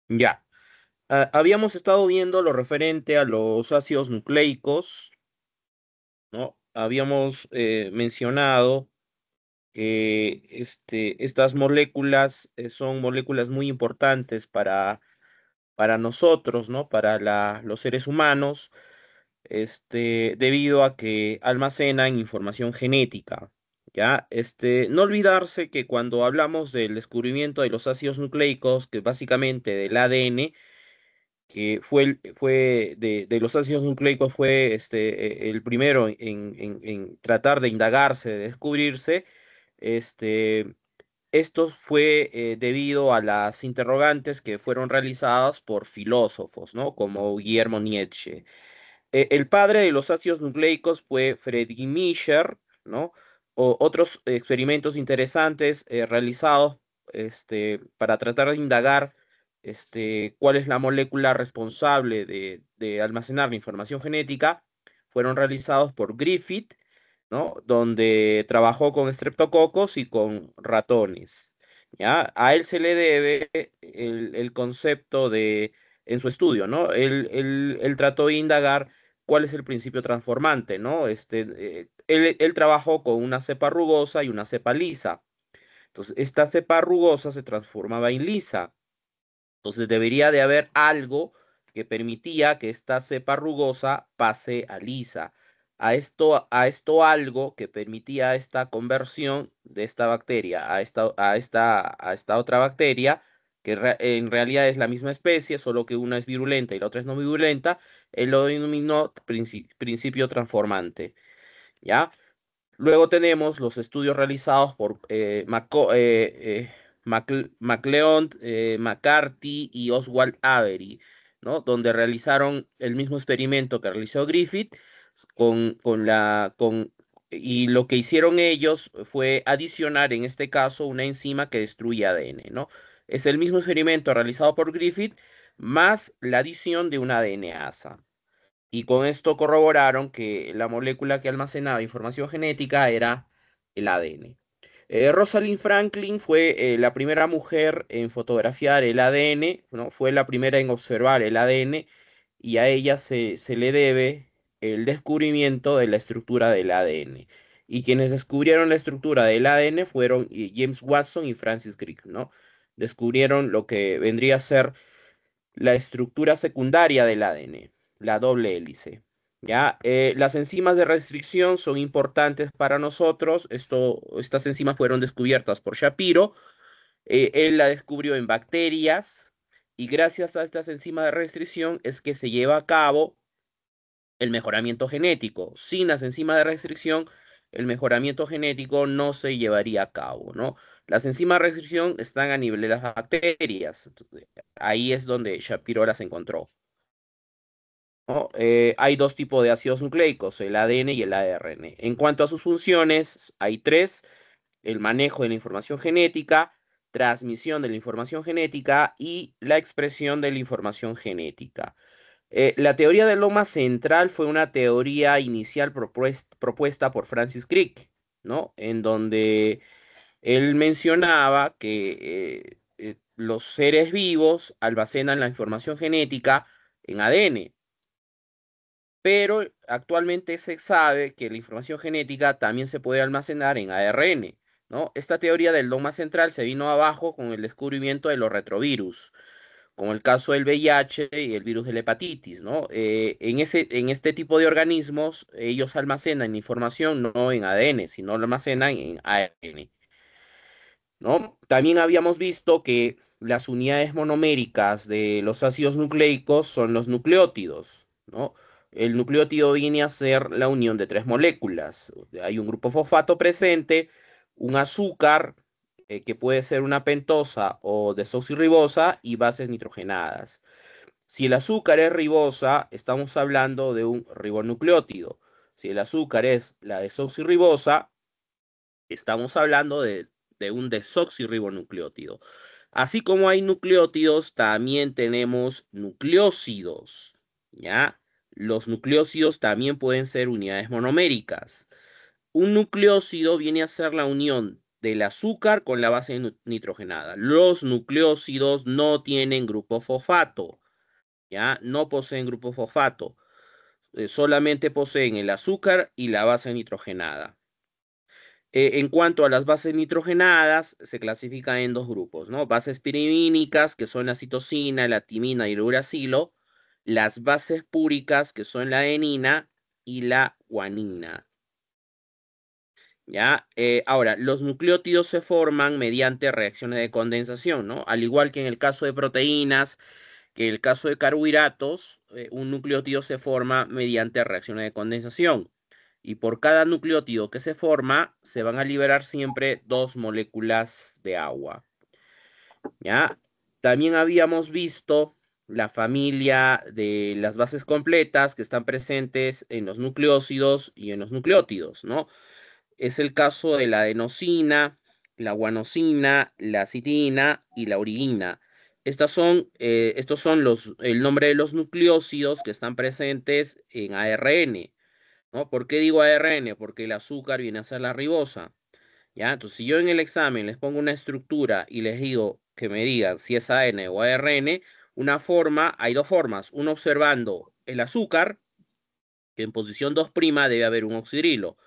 Ya. Habíamos estado viendo lo referente a los ácidos nucleicos, ¿no? Habíamos mencionado que estas moléculas son moléculas muy importantes para nosotros, ¿no? Para los seres humanos, debido a que almacenan información genética. ¿Ya? No olvidarse que cuando hablamos del descubrimiento de los ácidos nucleicos, que básicamente del ADN, que fue de los ácidos nucleicos, fue el primero en tratar de indagarse, de descubrirse. este, Esto fue debido a las interrogantes que fueron realizadas por filósofos, ¿no? Como Guillermo Nietzsche. El padre de los ácidos nucleicos fue Friedrich Mischer, ¿no? Otros experimentos interesantes realizados para tratar de indagar cuál es la molécula responsable de almacenar la información genética fueron realizados por Griffith, ¿no? Donde trabajó con estreptococos y con ratones. ¿Ya? A él se le debe el concepto en su estudio, ¿no? Él trató de indagar cuál es el principio transformante, ¿no? Él trabajó con una cepa rugosa y una cepa lisa. Entonces, esta cepa rugosa se transformaba en lisa. Entonces, debería de haber algo que permitía que esta cepa rugosa pase a lisa. A esto algo que permitía esta conversión de esta bacteria a esta otra bacteria, que en realidad es la misma especie, solo que una es virulenta y la otra es no virulenta, él lo denominó principio transformante, ¿ya? Luego tenemos los estudios realizados por MacLeod, McCarthy y Oswald Avery, ¿no? Donde realizaron el mismo experimento que realizó Griffith y lo que hicieron ellos fue adicionar en este caso una enzima que destruye ADN, ¿no? Es el mismo experimento realizado por Griffith más la adición de una ADNasa. Y con esto corroboraron que la molécula que almacenaba información genética era el ADN. Rosalind Franklin fue la primera mujer en fotografiar el ADN, ¿no? Fue la primera en observar el ADN y a ella se le debe el descubrimiento de la estructura del ADN. Y quienes descubrieron la estructura del ADN fueron James Watson y Francis Crick, ¿no? Descubrieron lo que vendría a ser la estructura secundaria del ADN, la doble hélice. ¿Ya? Las enzimas de restricción son importantes para nosotros. Estas enzimas fueron descubiertas por Shapiro. Él la descubrió en bacterias y gracias a estas enzimas de restricción es que se lleva a cabo el mejoramiento genético. Sin las enzimas de restricción, el mejoramiento genético no se llevaría a cabo, ¿no? Las enzimas de restricción están a nivel de las bacterias. Ahí es donde Shapiro las encontró, ¿no? Hay dos tipos de ácidos nucleicos, el ADN y el ARN. En cuanto a sus funciones, hay tres: el manejo de la información genética, transmisión de la información genética y la expresión de la información genética. La teoría del loma central fue una teoría inicial propuesta por Francis Crick, ¿no? En donde él mencionaba que los seres vivos almacenan la información genética en ADN, pero actualmente se sabe que la información genética también se puede almacenar en ARN, ¿no? Esta teoría del dogma central se vino abajo con el descubrimiento de los retrovirus, como el caso del VIH y el virus de la hepatitis, ¿no? En este tipo de organismos, ellos almacenan información no en ADN, sino lo almacenan en ARN, ¿no? También habíamos visto que las unidades monoméricas de los ácidos nucleicos son los nucleótidos, ¿no? El nucleótido viene a ser la unión de tres moléculas. Hay un grupo fosfato presente, un azúcar, que puede ser una pentosa o desoxirribosa, y bases nitrogenadas. Si el azúcar es ribosa, estamos hablando de un ribonucleótido. Si el azúcar es la desoxirribosa, estamos hablando de un desoxirribonucleótido. Así como hay nucleótidos, también tenemos nucleósidos, ¿ya? Los nucleósidos también pueden ser unidades monoméricas. Un nucleósido viene a ser la unión del azúcar con la base nitrogenada. Los nucleósidos no tienen grupo fosfato, ¿ya? No poseen grupo fosfato. Solamente poseen el azúcar y la base nitrogenada. En cuanto a las bases nitrogenadas, se clasifican en dos grupos, ¿no? Bases pirimínicas, que son la citosina, la timina y el uracilo. Las bases púricas, que son la adenina y la guanina. ¿Ya? Ahora, los nucleótidos se forman mediante reacciones de condensación, ¿no? Al igual que en el caso de proteínas, que en el caso de carbohidratos, un nucleótido se forma mediante reacciones de condensación. Y por cada nucleótido que se forma, se van a liberar siempre 2 moléculas de agua. ¿Ya? También habíamos visto la familia de las bases completas que están presentes en los nucleósidos y en los nucleótidos, ¿no? Es el caso de la adenosina, la guanosina, la citina y la uridina. Estos son el nombre de los nucleósidos que están presentes en ARN, ¿no? ¿Por qué digo ARN? Porque el azúcar viene a ser la ribosa, ¿ya? Entonces, si yo en el examen les pongo una estructura y les digo que me digan si es AN o ARN, hay dos formas. Uno observando el azúcar, que en posición 2' debe haber un oxidrilo.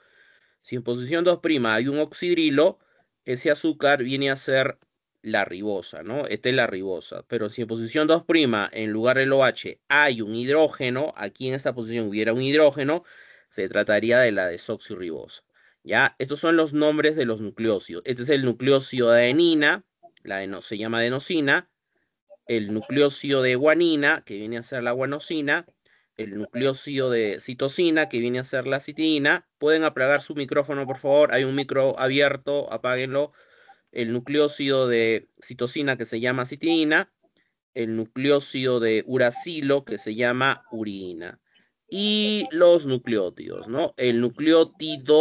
Si en posición 2' hay un oxidrilo, ese azúcar viene a ser la ribosa, ¿no? Esta es la ribosa. Pero si en posición 2' en lugar del OH hay un hidrógeno, aquí en esta posición hubiera un hidrógeno, se trataría de la desoxirribosa. ¿Ya? Estos son los nombres de los nucleósidos. Este es el nucleósido de adenina, se llama adenosina, el nucleósido de guanina, que viene a ser la guanosina, el nucleósido de citosina, que viene a ser la citina. Pueden apagar su micrófono, por favor. Hay un micro abierto, apáguenlo. El nucleósido de citosina, que se llama citina. El nucleósido de uracilo, que se llama urina. Y los nucleótidos, ¿no? El nucleótido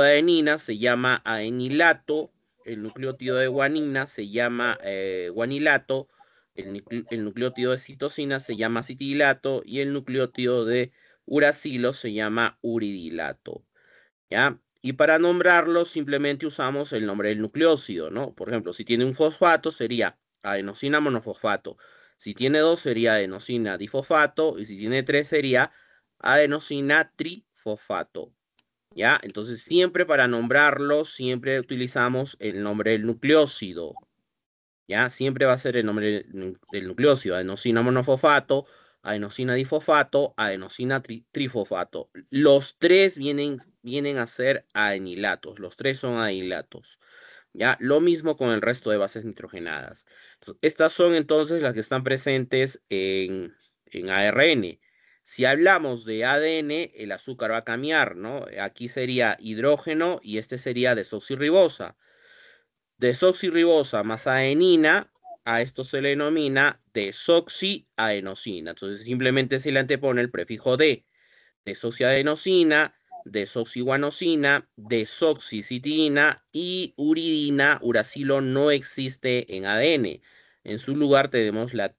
de adenina se llama adenilato, el nucleótido de guanina se llama guanilato, el nucleótido de citosina se llama citilato y el nucleótido de uracilo se llama uridilato, ¿ya? Y para nombrarlo simplemente usamos el nombre del nucleósido, ¿no? Por ejemplo, si tiene un fosfato sería adenosina monofosfato. Si tiene dos sería adenosina difosfato y si tiene tres sería adenosina trifosfato. ¿Ya? Entonces, siempre para nombrarlo, siempre utilizamos el nombre del nucleósido. ¿Ya? Siempre va a ser el nombre del nucleósido. Adenosina monofosfato, adenosina difosfato, adenosina trifosfato. Los tres vienen a ser adenilatos. Los tres son adenilatos. ¿Ya? Lo mismo con el resto de bases nitrogenadas. Entonces, estas son entonces las que están presentes en ARN. Si hablamos de ADN, el azúcar va a cambiar, ¿no? Aquí sería hidrógeno y este sería desoxirribosa. Desoxirribosa más adenina, a esto se le denomina desoxiadenosina. Entonces simplemente se le antepone el prefijo de desoxiadenosina, desoxiguanosina, desoxicitina y uridina. Uracilo no existe en ADN. En su lugar tenemos la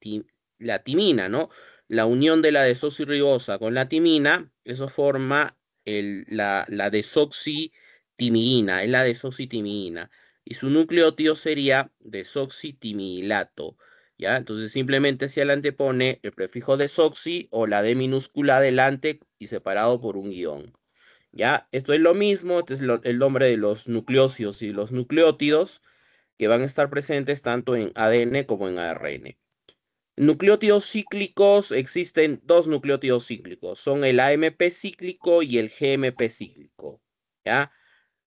timina, ¿no? La unión de la desoxirribosa con la timina, eso forma la desoxitimidina, es la desoxitimidina. Y su nucleótido sería desoxitimilato. ¿Ya? Entonces simplemente se le antepone el prefijo desoxi o la D minúscula adelante y separado por un guión. ¿Ya? Esto es lo mismo, este es el nombre de los nucleósidos y los nucleótidos que van a estar presentes tanto en ADN como en ARN. Nucleótidos cíclicos, existen dos nucleótidos cíclicos, son el AMP cíclico y el GMP cíclico. ¿Ya?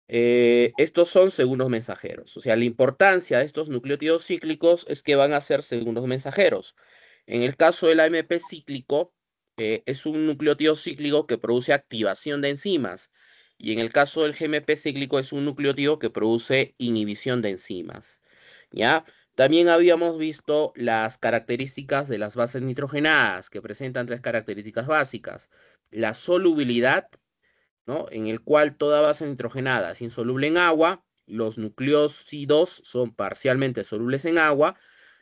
Estos son segundos mensajeros. O sea, la importancia de estos nucleótidos cíclicos es que van a ser segundos mensajeros. En el caso del AMP cíclico, es un nucleótido cíclico que produce activación de enzimas. Y en el caso del GMP cíclico es un nucleótido que produce inhibición de enzimas. ¿Ya? También habíamos visto las características de las bases nitrogenadas, que presentan tres características básicas. La solubilidad, ¿no? En el cual toda base nitrogenada es insoluble en agua, los nucleósidos son parcialmente solubles en agua,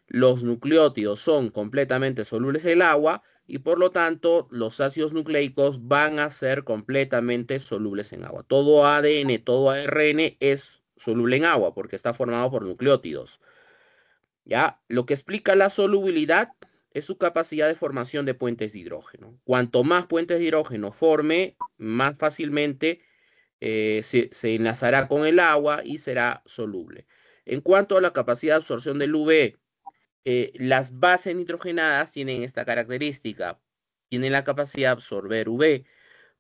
los nucleótidos son completamente solubles en el agua y por lo tanto los ácidos nucleicos van a ser completamente solubles en agua. Todo ADN, todo ARN es soluble en agua porque está formado por nucleótidos. ¿Ya? Lo que explica la solubilidad es su capacidad de formación de puentes de hidrógeno. Cuanto más puentes de hidrógeno forme, más fácilmente se enlazará con el agua y será soluble. En cuanto a la capacidad de absorción del UV, las bases nitrogenadas tienen esta característica. Tienen la capacidad de absorber UV.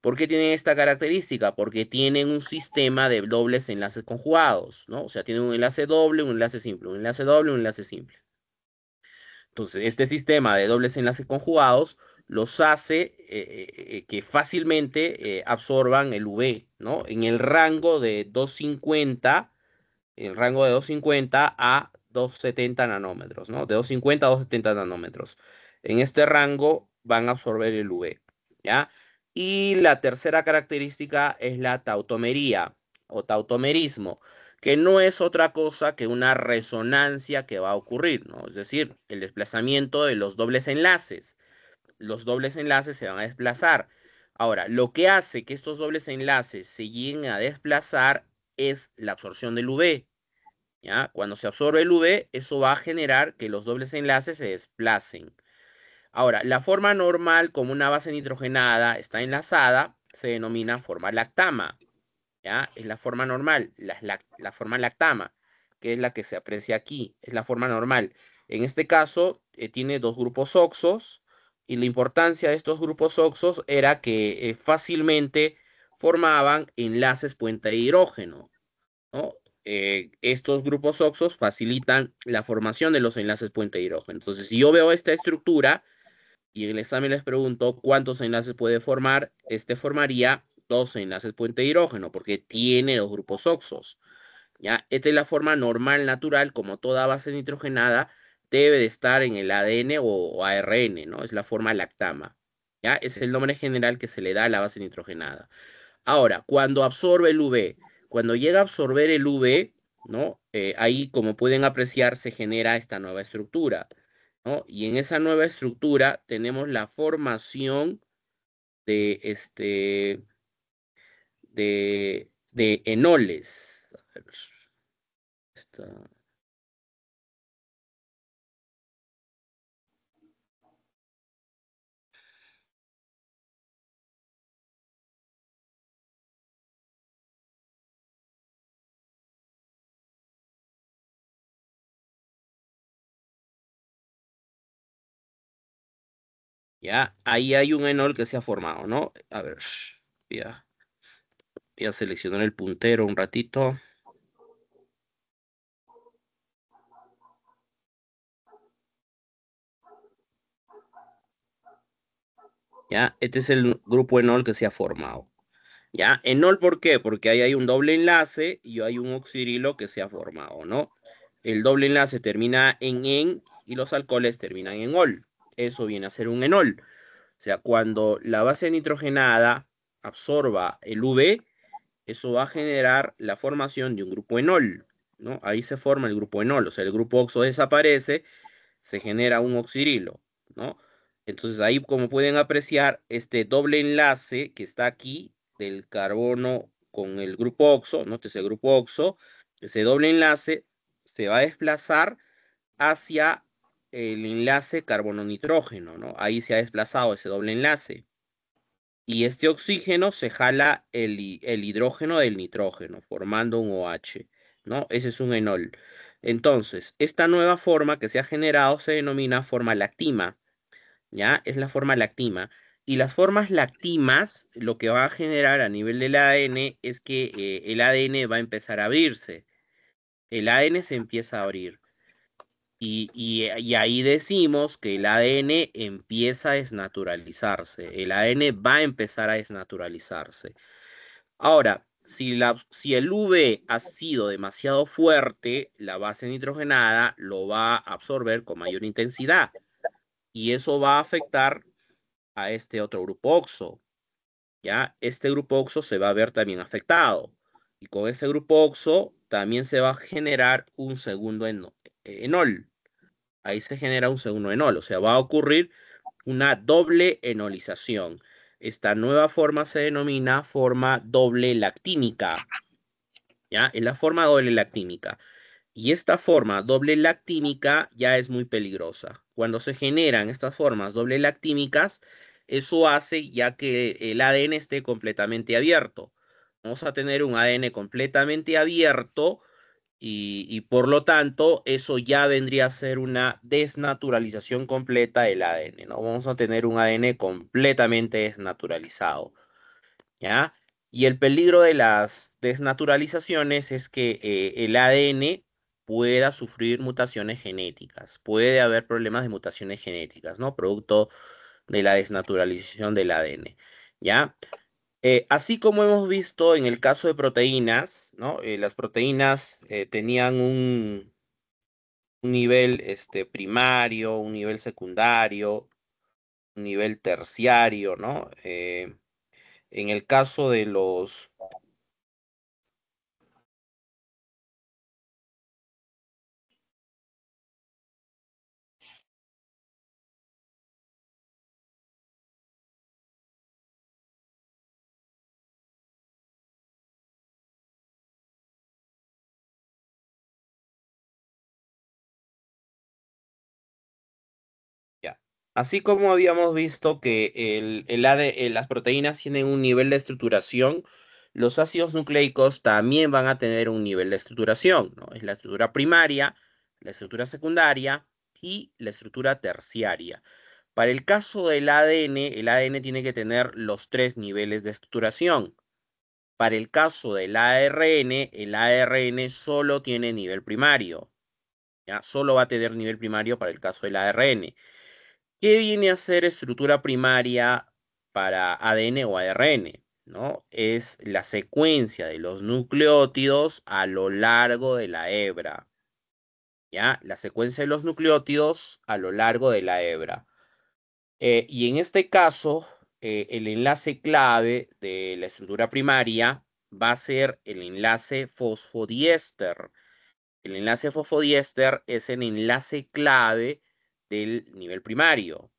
¿Por qué tienen esta característica? Porque tienen un sistema de dobles enlaces conjugados, ¿no? O sea, tienen un enlace doble, un enlace simple, un enlace doble, un enlace simple. Entonces, este sistema de dobles enlaces conjugados los hace que fácilmente absorban el UV, ¿no? En el rango de 250, el rango de 250 a 270 nanómetros, ¿no? De 250 a 270 nanómetros. En este rango van a absorber el UV, ¿ya? Y la tercera característica es la tautomería o tautomerismo, que no es otra cosa que una resonancia que va a ocurrir, ¿no? Es decir, el desplazamiento de los dobles enlaces. Los dobles enlaces se van a desplazar. Ahora, lo que hace que estos dobles enlaces se lleguen a desplazar es la absorción del UV. ¿Ya? Cuando se absorbe el UV, eso va a generar que los dobles enlaces se desplacen. Ahora, la forma normal, como una base nitrogenada está enlazada, se denomina forma lactama. ¿Ya? Es la forma normal, la forma lactama, que es la que se aprecia aquí, es la forma normal. En este caso, tiene dos grupos oxos, y la importancia de estos grupos oxos era que fácilmente formaban enlaces puente de hidrógeno, ¿no? Estos grupos oxos facilitan la formación de los enlaces puente de hidrógeno. Entonces, si yo veo esta estructura y en el examen les pregunto cuántos enlaces puede formar, este formaría dos enlaces puente de hidrógeno porque tiene los grupos oxos. ¿Ya? Esta es la forma normal, natural, como toda base nitrogenada debe de estar en el ADN o ARN, ¿no? Es la forma lactama. ¿Ya? Es el nombre general que se le da a la base nitrogenada. Ahora, cuando absorbe el UV, cuando llega a absorber el UV, ¿no? Ahí, como pueden apreciar, se genera esta nueva estructura, ¿no? Y en esa nueva estructura tenemos la formación de, de enoles. A ver, esta- ya, ahí hay un enol que se ha formado, ¿no? A ver, ya, ya seleccionar el puntero un ratito. Ya, este es el grupo enol que se ha formado. ¿Ya? Enol, ¿por qué? Porque ahí hay un doble enlace y hay un oxidrilo que se ha formado, ¿no? El doble enlace termina en -en y los alcoholes terminan en -ol. Eso viene a ser un enol. O sea, cuando la base nitrogenada absorba el UV, eso va a generar la formación de un grupo enol, ¿no? Ahí se forma el grupo enol, o sea, el grupo oxo desaparece, se genera un oxidrilo, ¿no? Entonces ahí, como pueden apreciar, este doble enlace que está aquí del carbono con el grupo oxo, ¿no? Este es el grupo oxo, ese doble enlace se va a desplazar hacia el enlace carbono-nitrógeno, ¿no? Ahí se ha desplazado ese doble enlace. Y este oxígeno se jala el hidrógeno del nitrógeno, formando un OH, ¿no? Ese es un enol. Entonces, esta nueva forma que se ha generado se denomina forma lactima, ¿ya? Es la forma lactima. Y las formas lactimas, lo que va a generar a nivel del ADN es que el ADN va a empezar a abrirse. El ADN se empieza a abrir. Y ahí decimos que el ADN empieza a desnaturalizarse. El ADN va a empezar a desnaturalizarse. Ahora, si el UV ha sido demasiado fuerte, la base nitrogenada lo va a absorber con mayor intensidad. Y eso va a afectar a este otro grupo oxo. ¿Ya? Este grupo oxo se va a ver también afectado. Y con ese grupo oxo también se va a generar un segundo enol. Ahí se genera un segundo enol, o sea, va a ocurrir una doble enolización. Esta nueva forma se denomina forma doble lactínica, ¿ya? Es la forma doble lactínica. Y esta forma doble lactímica ya es muy peligrosa. Cuando se generan estas formas doble lactímicas, eso hace ya que el ADN esté completamente abierto. Vamos a tener un ADN completamente abierto y por lo tanto eso ya vendría a ser una desnaturalización completa del ADN, ¿no? Vamos a tener un ADN completamente desnaturalizado. ¿Ya? Y el peligro de las desnaturalizaciones es que el ADN pueda sufrir mutaciones genéticas, puede haber problemas de mutaciones genéticas, ¿no? Producto de la desnaturalización del ADN, ¿ya? Así como hemos visto en el caso de proteínas, ¿no? Las proteínas tenían un nivel primario, un nivel secundario, un nivel terciario, ¿no? En el caso de los Ya. Así como habíamos visto que las proteínas tienen un nivel de estructuración, los ácidos nucleicos también van a tener un nivel de estructuración, ¿no? Es la estructura primaria, la estructura secundaria y la estructura terciaria. Para el caso del ADN, el ADN tiene que tener los tres niveles de estructuración. Para el caso del ARN, el ARN solo tiene nivel primario, ¿ya? Solo va a tener nivel primario para el caso del ARN. ¿Qué viene a ser estructura primaria para ADN o ARN? ¿No? Es la secuencia de los nucleótidos a lo largo de la hebra. ¿Ya? La secuencia de los nucleótidos a lo largo de la hebra. Y en este caso, el enlace clave de la estructura primaria va a ser el enlace fosfodiéster. El enlace fosfodiéster es el enlace clave del nivel primario.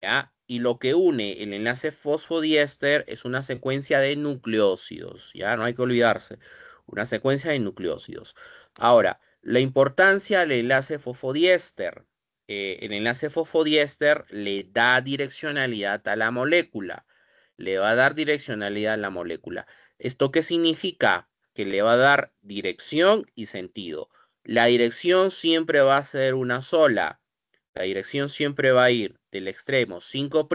¿Ya? Y lo que une el enlace fosfodiéster es una secuencia de nucleósidos, ¿ya? No hay que olvidarse, una secuencia de nucleósidos. Ahora, la importancia del enlace fosfodiéster. El enlace fosfodiéster le da direccionalidad a la molécula, le va a dar direccionalidad a la molécula. ¿Esto qué significa? Que le va a dar dirección y sentido. La dirección siempre va a ser una sola. La dirección siempre va a ir del extremo 5'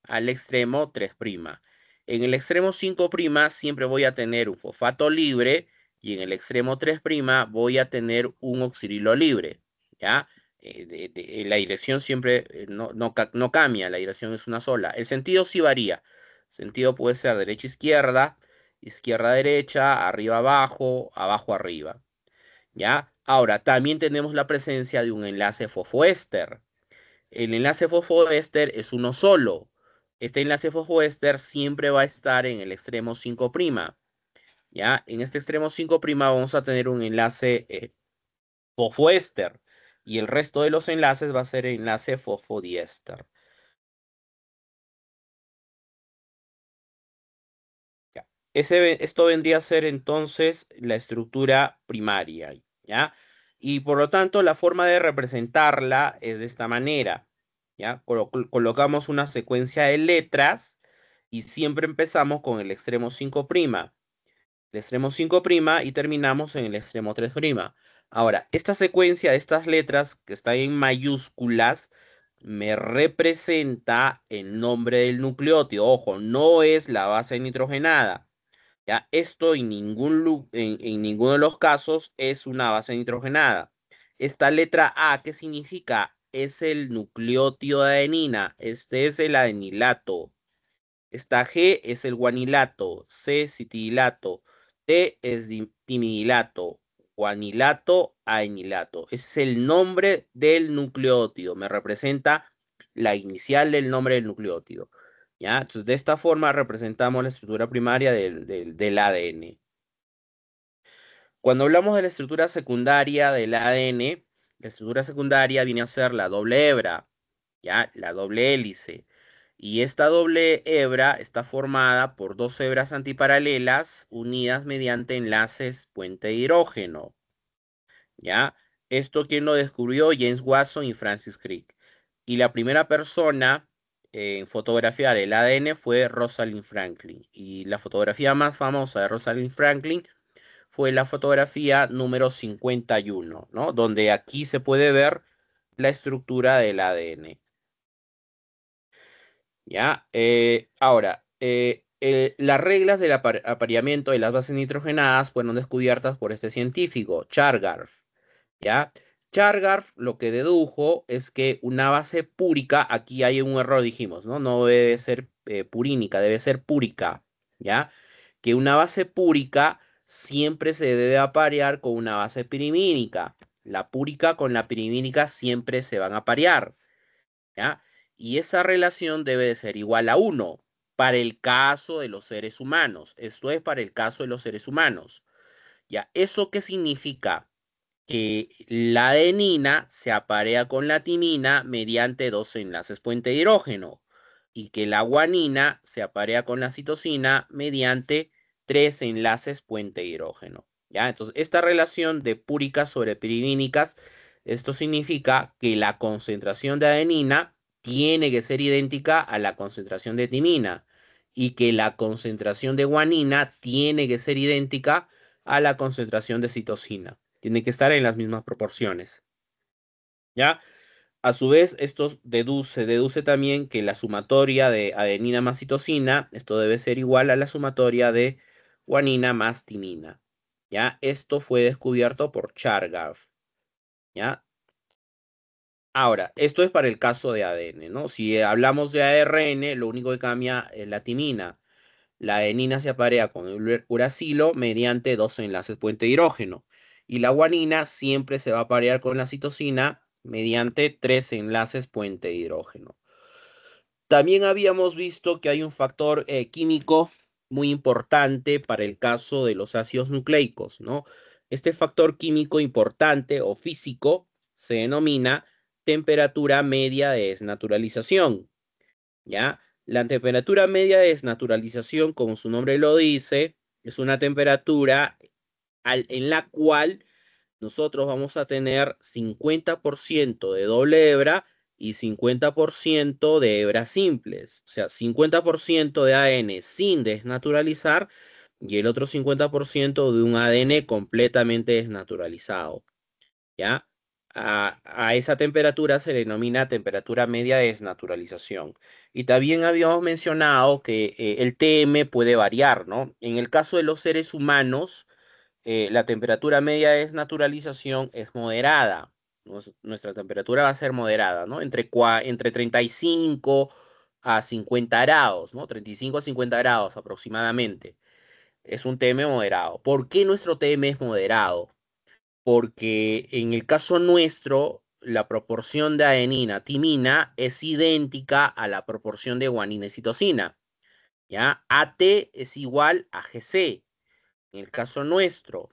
al extremo 3'. En el extremo 5' siempre voy a tener un fosfato libre y en el extremo 3' voy a tener un oxidrilo libre. ¿Ya? La dirección siempre no cambia, la dirección es una sola. El sentido sí varía. El sentido puede ser derecha-izquierda, izquierda-derecha, arriba-abajo, abajo-arriba. ¿Ya? Ahora, también tenemos la presencia de un enlace fosfoéster. El enlace fosfoéster es uno solo. Este enlace fosfoéster siempre va a estar en el extremo 5'. ¿Ya? En este extremo 5' vamos a tener un enlace fosfoéster y el resto de los enlaces va a ser enlace fosfodiéster. ¿Ya? Esto vendría a ser entonces la estructura primaria, ¿ya? Y por lo tanto, la forma de representarla es de esta manera, ¿ya? Colocamos una secuencia de letras y siempre empezamos con el extremo 5', el extremo 5' y terminamos en el extremo 3'. Ahora, esta secuencia de estas letras que están en mayúsculas me representa el nombre del nucleótido. Ojo, no es la base nitrogenada. ¿Ya? Esto en ninguno de los casos es una base nitrogenada. Esta letra A, ¿qué significa? Es el nucleótido de adenina. Este es el adenilato. Esta G es el guanilato. C, citilato. T es timidilato. Guanilato, adenilato. Ese es el nombre del nucleótido. Me representa la inicial del nombre del nucleótido. ¿Ya? Entonces, de esta forma representamos la estructura primaria del ADN. Cuando hablamos de la estructura secundaria del ADN, la estructura secundaria viene a ser la doble hebra. ¿ya? La doble hélice. Y esta doble hebra está formada por dos hebras antiparalelas unidas mediante enlaces puente de hidrógeno, ¿ya? Esto quien lo descubrió, James Watson y Francis Crick. Y la primera persona en fotografiar el ADN fue Rosalind Franklin. Y la fotografía más famosa de Rosalind Franklin fue la fotografía número 51, ¿no? Donde aquí se puede ver la estructura del ADN. ¿Ya? Ahora, las reglas del apareamiento de las bases nitrogenadas fueron descubiertas por este científico, Chargaff. ¿Ya? Chargaff lo que dedujo es que una base púrica, aquí hay un error, dijimos, ¿no? No debe ser purínica, debe ser púrica, ¿ya? Que una base púrica siempre se debe aparear con una base pirimínica. La púrica con la pirimínica siempre se van a aparear, ¿ya? Y esa relación debe de ser igual a uno para el caso de los seres humanos. Esto es para el caso de los seres humanos. ¿Ya? ¿Eso qué significa? Que la adenina se aparea con la timina mediante dos enlaces puente de hidrógeno y que la guanina se aparea con la citosina mediante tres enlaces puente de hidrógeno. ¿Ya? Entonces, esta relación de púricas sobre pirimínicas, esto significa que la concentración de adenina tiene que ser idéntica a la concentración de timina y que la concentración de guanina tiene que ser idéntica a la concentración de citosina. Tiene que estar en las mismas proporciones. ¿Ya? A su vez, se deduce también que la sumatoria de adenina más citosina, esto debe ser igual a la sumatoria de guanina más timina. ¿Ya? Esto fue descubierto por Chargaff. ¿Ya? Ahora, esto es para el caso de ADN, ¿no? Si hablamos de ARN, lo único que cambia es la timina. La adenina se aparea con el uracilo mediante dos enlaces puente de hidrógeno. Y la guanina siempre se va a aparear con la citosina mediante tres enlaces puente de hidrógeno. También habíamos visto que hay un factor químico muy importante para el caso de los ácidos nucleicos, ¿no? Este factor químico importante o físico se denomina temperatura media de desnaturalización. ¿Ya? La temperatura media de desnaturalización, como su nombre lo dice, es una temperatura en la cual nosotros vamos a tener 50% de doble hebra y 50% de hebras simples. O sea, 50% de ADN sin desnaturalizar y el otro 50% de un ADN completamente desnaturalizado. ¿Ya? A esa temperatura se le denomina temperatura media de desnaturalización. Y también habíamos mencionado que el TM puede variar, ¿no? En el caso de los seres humanos, la temperatura media de desnaturalización es moderada. Nuestra temperatura va a ser moderada, ¿no? Entre 35 a 50 grados, ¿no? 35 a 50 grados aproximadamente. Es un TM moderado. ¿Por qué nuestro TM es moderado? Porque en el caso nuestro, la proporción de adenina timina es idéntica a la proporción de guanina y citosina. ¿Ya? AT es igual a GC, en el caso nuestro.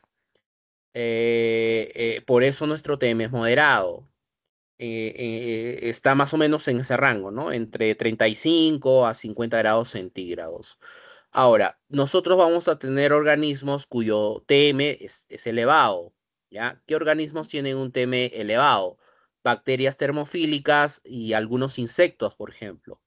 Por eso nuestro TM es moderado. Está más o menos en ese rango, ¿no? Entre 35 a 50 grados centígrados. Ahora, nosotros vamos a tener organismos cuyo TM es elevado, ¿ya? ¿Qué organismos tienen un TM elevado? Bacterias termofílicas y algunos insectos, por ejemplo.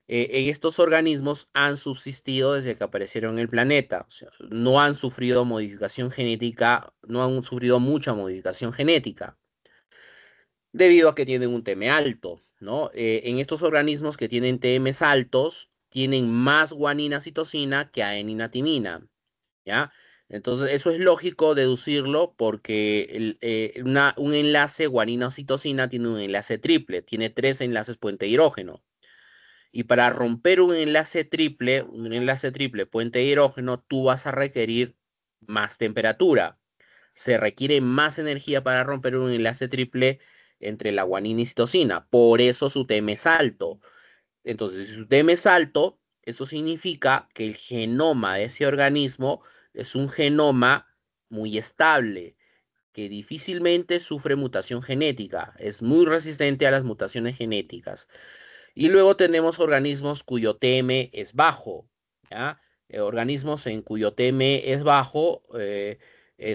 En estos organismos han subsistido desde que aparecieron en el planeta. O sea, no han sufrido modificación genética, no han sufrido mucha modificación genética debido a que tienen un TM alto, ¿no? En estos organismos que tienen TMs altos, tienen más guanina citosina que adenina timina, ¿ya? Entonces, eso es lógico deducirlo porque un enlace guanina-citosina tiene un enlace triple, tiene tres enlaces puente hidrógeno. Y para romper un enlace triple puente hidrógeno, tú vas a requerir más temperatura. Se requiere más energía para romper un enlace triple entre la guanina y citosina. Por eso su TM es alto. Entonces, si su TM es alto, eso significa que el genoma de ese organismo es un genoma muy estable. que difícilmente sufre mutación genética, es muy resistente a las mutaciones genéticas. Y luego tenemos organismos cuyo TM es bajo, ¿ya? Organismos en cuyo TM es bajo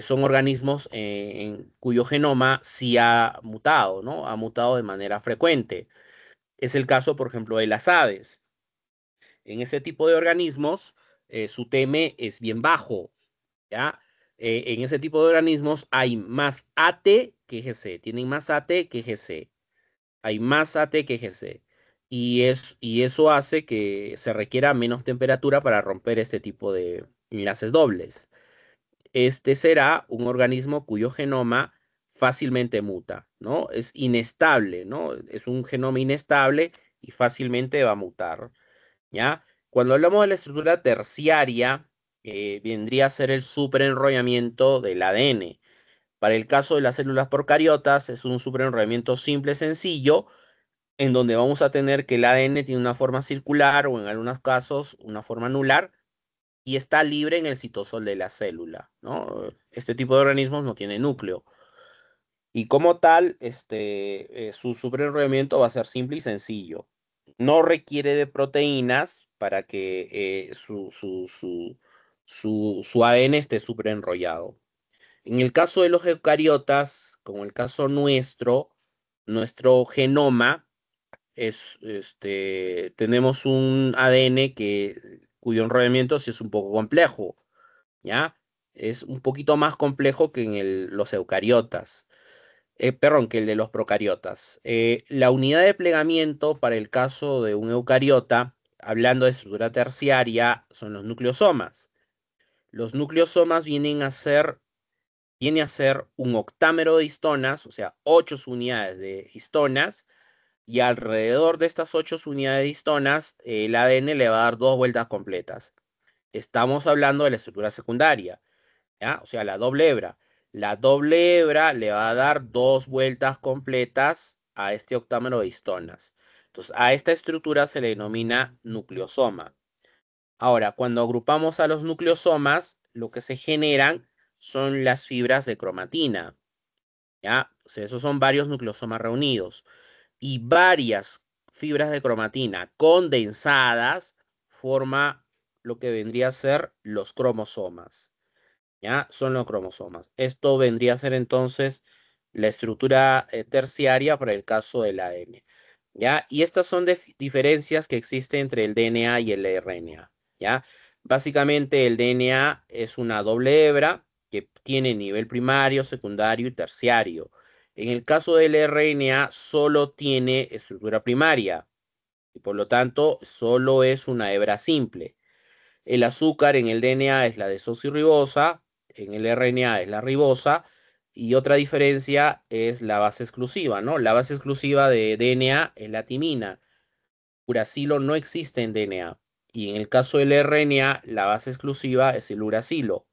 son organismos en cuyo genoma sí ha mutado, ¿no? Ha mutado de manera frecuente. Es el caso, por ejemplo, de las aves. En ese tipo de organismos, su TM es bien bajo, ¿ya? En ese tipo de organismos hay más AT que GC, tienen más AT que GC, hay más AT que GC. Y eso hace que se requiera menos temperatura para romper este tipo de enlaces dobles. Este será un organismo cuyo genoma fácilmente muta, ¿no? Es inestable, ¿no? Es un genoma inestable y fácilmente va a mutar, ¿ya? Cuando hablamos de la estructura terciaria, vendría a ser el superenrollamiento del ADN. Para el caso de las células procariotas, es un superenrollamiento simple, sencillo, en donde vamos a tener que el ADN tiene una forma circular o en algunos casos una forma anular y está libre en el citosol de la célula, ¿no? Este tipo de organismos no tiene núcleo. Y como tal, su superenrollamiento va a ser simple y sencillo. No requiere de proteínas para que su ADN esté superenrollado. En el caso de los eucariotas, como el caso nuestro, nuestro genoma tenemos un ADN cuyo enrollamiento sí es un poco complejo, ¿ya? Es un poquito más complejo que en los eucariotas. Perdón, que el de los procariotas. La unidad de plegamiento para el caso de un eucariota, hablando de estructura terciaria, son los nucleosomas. Los nucleosomas viene a ser un octámero de histonas, o sea, 8 unidades de histonas, y alrededor de estas 8 unidades de histonas, el ADN le va a dar dos vueltas completas. Estamos hablando de la estructura secundaria, ¿ya? O sea, la doble hebra. La doble hebra le va a dar dos vueltas completas a este octámero de histonas. Entonces, a esta estructura se le denomina nucleosoma. Ahora, cuando agrupamos a los nucleosomas, lo que se generan son las fibras de cromatina, ¿ya? O sea, esos son varios nucleosomas reunidos y varias fibras de cromatina condensadas forma lo que vendría a ser los cromosomas. ¿Ya? Son los cromosomas. Esto vendría a ser entonces la estructura terciaria para el caso del ADN. ¿Ya? Y estas son diferencias que existen entre el DNA y el RNA. ¿Ya? Básicamente el DNA es una doble hebra que tiene nivel primario, secundario y terciario. En el caso del RNA solo tiene estructura primaria y por lo tanto solo es una hebra simple. El azúcar en el DNA es la desoxirribosa, en el RNA es la ribosa, y otra diferencia es la base exclusiva, ¿no? La base exclusiva de DNA es la timina. Uracilo no existe en DNA. Y en el caso del RNA, la base exclusiva es el uracilo.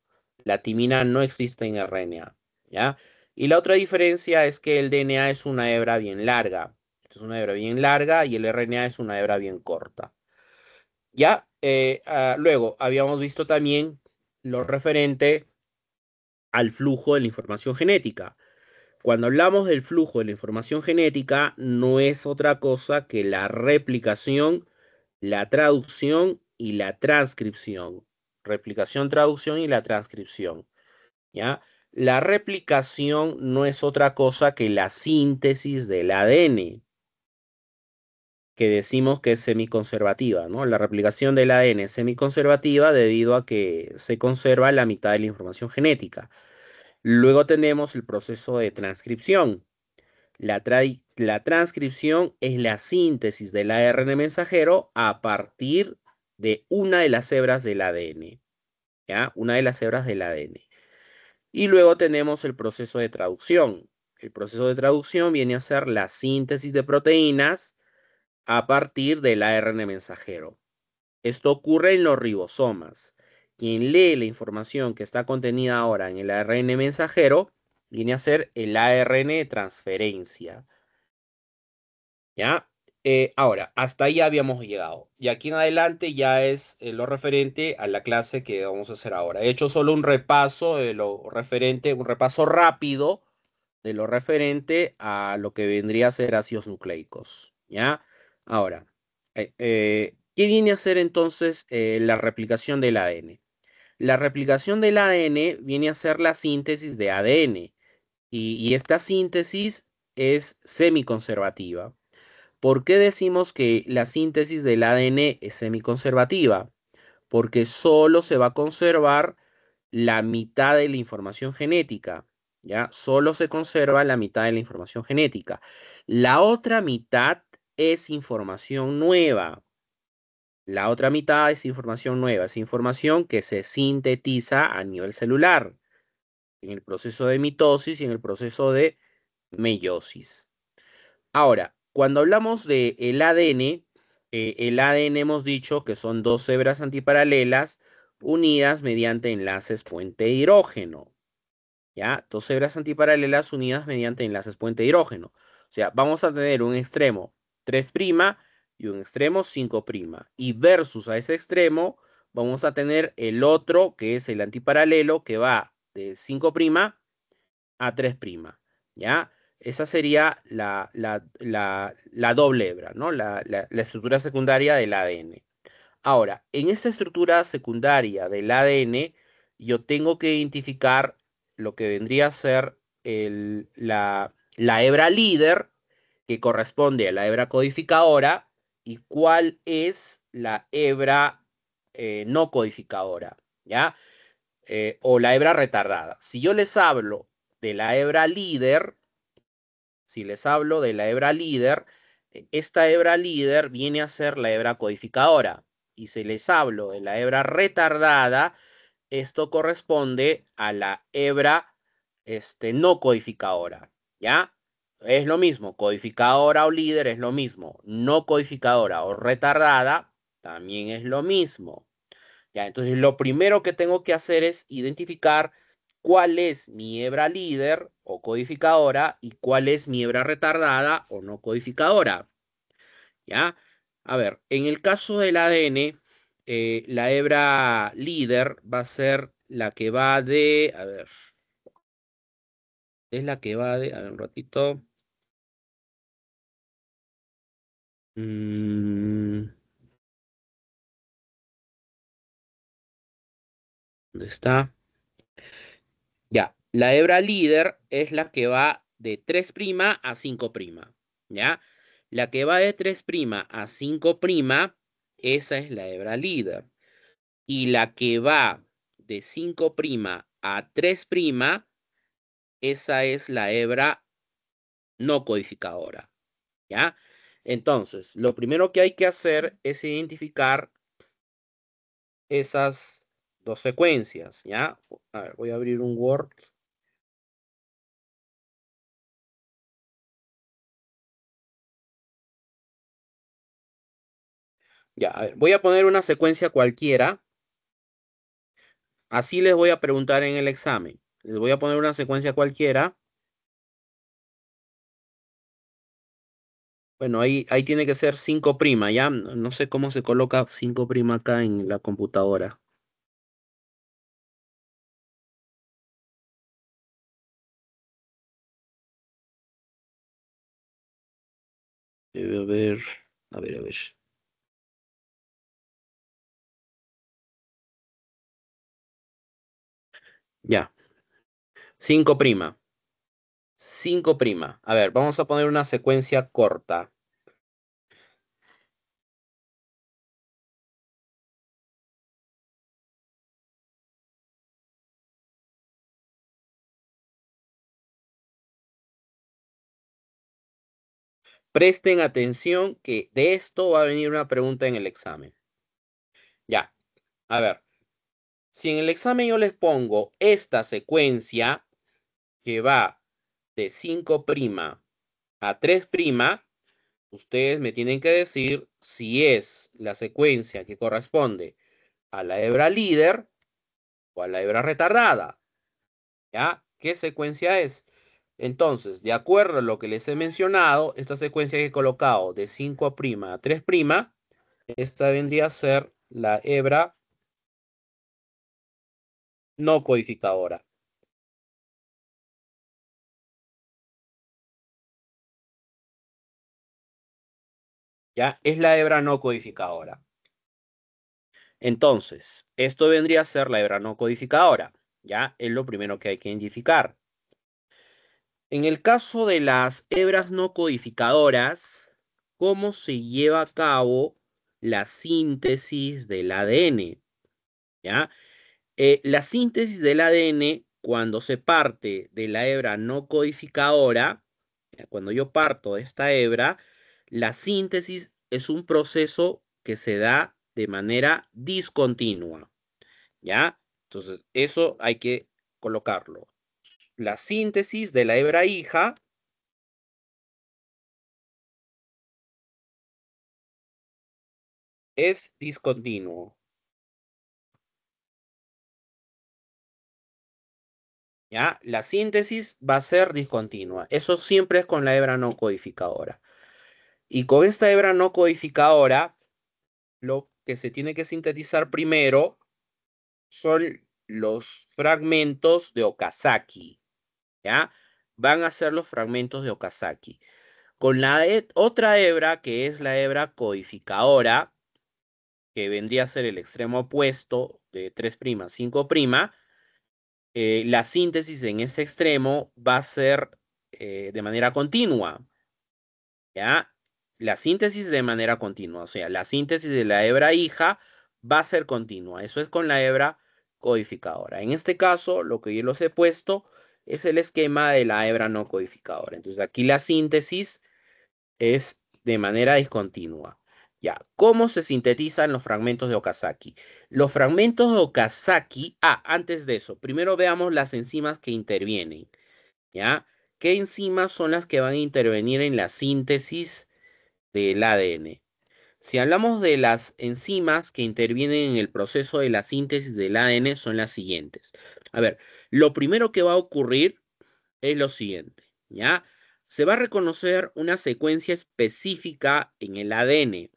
La timina no existe en RNA, ¿ya? Y la otra diferencia es que el DNA es una hebra bien larga. Esto es una hebra bien larga y el RNA es una hebra bien corta. Ya, luego habíamos visto también lo referente al flujo de la información genética. Cuando hablamos del flujo de la información genética, no es otra cosa que la replicación, la traducción y la transcripción. Replicación, traducción y la transcripción. ¿Ya? La replicación no es otra cosa que la síntesis del ADN, que decimos que es semiconservativa, ¿no? La replicación del ADN es semiconservativa debido a que se conserva la mitad de la información genética. Luego tenemos el proceso de transcripción. La transcripción es la síntesis del ARN mensajero a partir de una de las hebras del ADN, ¿ya? Una de las hebras del ADN. Y luego tenemos el proceso de traducción. El proceso de traducción viene a ser la síntesis de proteínas a partir del ARN mensajero. Esto ocurre en los ribosomas. Quien lee la información que está contenida ahora en el ARN mensajero viene a ser el ARN de transferencia. ¿Ya? Ahora, hasta ahí habíamos llegado. Y aquí en adelante ya es lo referente a la clase que vamos a hacer ahora. He hecho solo un repaso de lo referente, un repaso rápido de lo referente a lo que vendría a ser ácidos nucleicos. ¿Ya? Ahora, ¿qué viene a ser entonces la replicación del ADN? La replicación del ADN viene a ser la síntesis de ADN. Y esta síntesis es semiconservativa. ¿Por qué decimos que la síntesis del ADN es semiconservativa? Porque solo se va a conservar la mitad de la información genética, ¿ya? Solo se conserva la mitad de la información genética. La otra mitad es información nueva. La otra mitad es información nueva, es información que se sintetiza a nivel celular, en el proceso de mitosis y en el proceso de meiosis. Ahora, cuando hablamos de el ADN hemos dicho que son dos hebras antiparalelas unidas mediante enlaces puente hidrógeno. ¿Ya? Dos hebras antiparalelas unidas mediante enlaces puente hidrógeno. O sea, vamos a tener un extremo 3' y un extremo 5'. Y versus a ese extremo vamos a tener el otro que es el antiparalelo que va de 5' a 3', ¿ya? Esa sería la doble hebra, ¿no? La estructura secundaria del ADN. Ahora, en esta estructura secundaria del ADN, yo tengo que identificar lo que vendría a ser la hebra líder, que corresponde a la hebra codificadora, y cuál es la hebra no codificadora, ¿ya? O la hebra retardada. Si yo les hablo de la hebra líder, si les hablo de la hebra líder, esta hebra líder viene a ser la hebra codificadora. Y si les hablo de la hebra retardada, esto corresponde a la hebra no codificadora. ¿Ya? Es lo mismo, codificadora o líder es lo mismo, no codificadora o retardada también es lo mismo. Ya, entonces lo primero que tengo que hacer es identificar cuál es mi hebra líder o codificadora y cuál es mi hebra retardada o no codificadora. ¿Ya? A ver, en el caso del ADN, la hebra líder va a ser la que va de, a ver, es la que va de, a ver, un ratito. Mm, ¿Dónde está? Ya, la hebra líder es la que va de 3' a 5', ¿ya? La que va de 3' a 5', esa es la hebra líder. Y la que va de 5' a 3', esa es la hebra no codificadora, ¿ya? Entonces, lo primero que hay que hacer es identificar esas dos secuencias, ¿ya? A ver, voy a abrir un Word. Ya, a ver, voy a poner una secuencia cualquiera. Así les voy a preguntar en el examen. Les voy a poner una secuencia cualquiera. Bueno, ahí tiene que ser 5', ¿ya? No sé cómo se coloca 5' acá en la computadora. Debe haber, a ver, a ver. Ya, 5'. 5'. A ver, vamos a poner una secuencia corta. Presten atención que de esto va a venir una pregunta en el examen. Ya, a ver. Si en el examen yo les pongo esta secuencia que va de 5' a 3', ustedes me tienen que decir si es la secuencia que corresponde a la hebra líder o a la hebra retardada. ¿Ya? ¿Qué secuencia es? Entonces, de acuerdo a lo que les he mencionado, esta secuencia que he colocado de 5' a 3', esta vendría a ser la hebra no codificadora. ¿Ya? Es la hebra no codificadora. Entonces, esto vendría a ser la hebra no codificadora. ¿Ya? Es lo primero que hay que identificar. En el caso de las hebras no codificadoras, ¿cómo se lleva a cabo la síntesis del ADN? ¿Ya? La síntesis del ADN, cuando se parte de la hebra no codificadora, cuando yo parto de esta hebra, la síntesis es un proceso que se da de manera discontinua, ¿ya? Entonces, eso hay que colocarlo. La síntesis de la hebra hija es discontinuo, ¿ya? La síntesis va a ser discontinua. Eso siempre es con la hebra no codificadora. Y con esta hebra no codificadora, lo que se tiene que sintetizar primero son los fragmentos de Okazaki, ¿ya? Van a ser los fragmentos de Okazaki. Con la otra hebra, que es la hebra codificadora, que vendría a ser el extremo opuesto de 3', 5', la síntesis en ese extremo va a ser de manera continua, ¿ya? La síntesis de manera continua, o sea, la síntesis de la hebra hija va a ser continua. Eso es con la hebra codificadora. En este caso, lo que yo los he puesto es el esquema de la hebra no codificadora. Entonces, aquí la síntesis es de manera discontinua. Ya, ¿cómo se sintetizan los fragmentos de Okazaki? Los fragmentos de Okazaki, antes de eso, primero veamos las enzimas que intervienen, ¿ya? ¿Qué enzimas son las que van a intervenir en la síntesis del ADN? Si hablamos de las enzimas que intervienen en el proceso de la síntesis del ADN, son las siguientes. A ver, lo primero que va a ocurrir es lo siguiente, ¿ya? Se va a reconocer una secuencia específica en el ADN.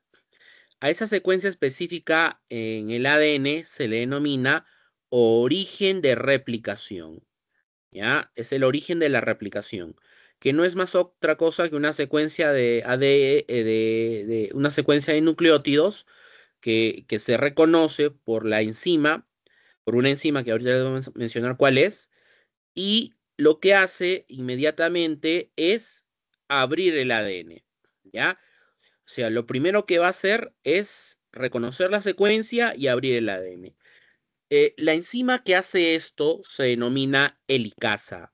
A esa secuencia específica en el ADN se le denomina origen de replicación, ¿ya? Es el origen de la replicación, que no es más otra cosa que una secuencia de ADN, una secuencia de nucleótidos que se reconoce por la enzima, por una enzima que ahorita les vamos a mencionar cuál es, y lo que hace inmediatamente es abrir el ADN, ¿ya? O sea, lo primero que va a hacer es reconocer la secuencia y abrir el ADN. La enzima que hace esto se denomina helicasa,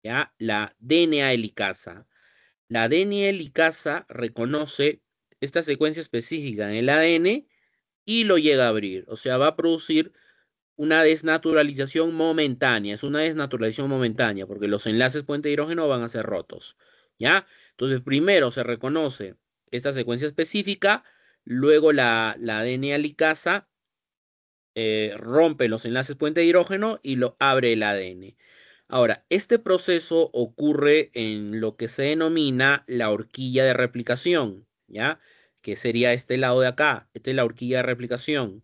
¿ya? La DNA helicasa. La DNA helicasa reconoce esta secuencia específica en el ADN y lo llega a abrir. O sea, va a producir una desnaturalización momentánea. Es una desnaturalización momentánea porque los enlaces puente de hidrógeno van a ser rotos, ¿ya? Entonces, primero se reconoce esta secuencia específica, luego la DNA helicasa rompe los enlaces puente de hidrógeno y lo abre el ADN. Ahora, este proceso ocurre en lo que se denomina la horquilla de replicación, ¿ya? Que sería este lado de acá. Esta es la horquilla de replicación,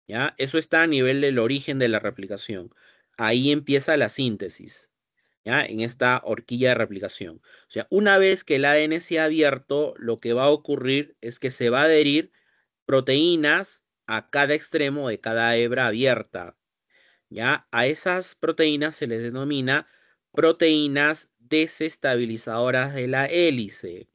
¿ya? Eso está a nivel del origen de la replicación. Ahí empieza la síntesis, ¿ya? En esta horquilla de replicación. O sea, una vez que el ADN se ha abierto, lo que va a ocurrir es que se va a adherir proteínas a cada extremo de cada hebra abierta, ¿ya? A esas proteínas se les denomina proteínas desestabilizadoras de la hélice.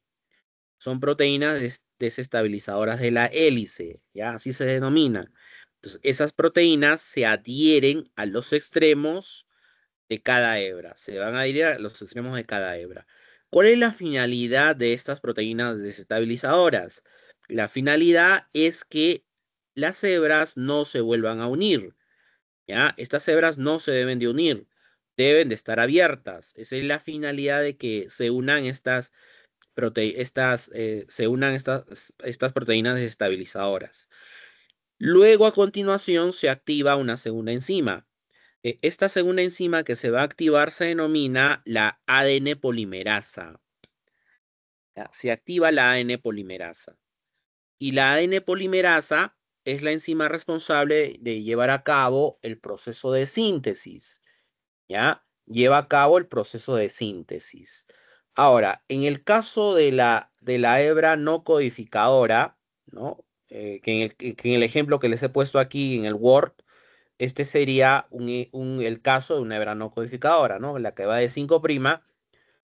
Son proteínas desestabilizadoras de la hélice, ¿ya? Así se denominan. Entonces, esas proteínas se adhieren a los extremos de cada hebra, se van a adherir a los extremos de cada hebra. ¿Cuál es la finalidad de estas proteínas desestabilizadoras? La finalidad es que las hebras no se vuelvan a unir, ¿ya? Estas hebras no se deben de unir, deben de estar abiertas. Esa es la finalidad de que se unan estas proteínas desestabilizadoras. Luego, a continuación, se activa una segunda enzima. Esta segunda enzima que se va a activar se denomina la ADN polimerasa. ¿Ya? Se activa la ADN polimerasa. Y la ADN polimerasa es la enzima responsable de llevar a cabo el proceso de síntesis. ¿Ya? Lleva a cabo el proceso de síntesis. Ahora, en el caso de la hebra no codificadora, ¿no? Que en el ', que les he puesto aquí en el Word, este sería el caso de una hebra no codificadora, ¿no? La que va de 5'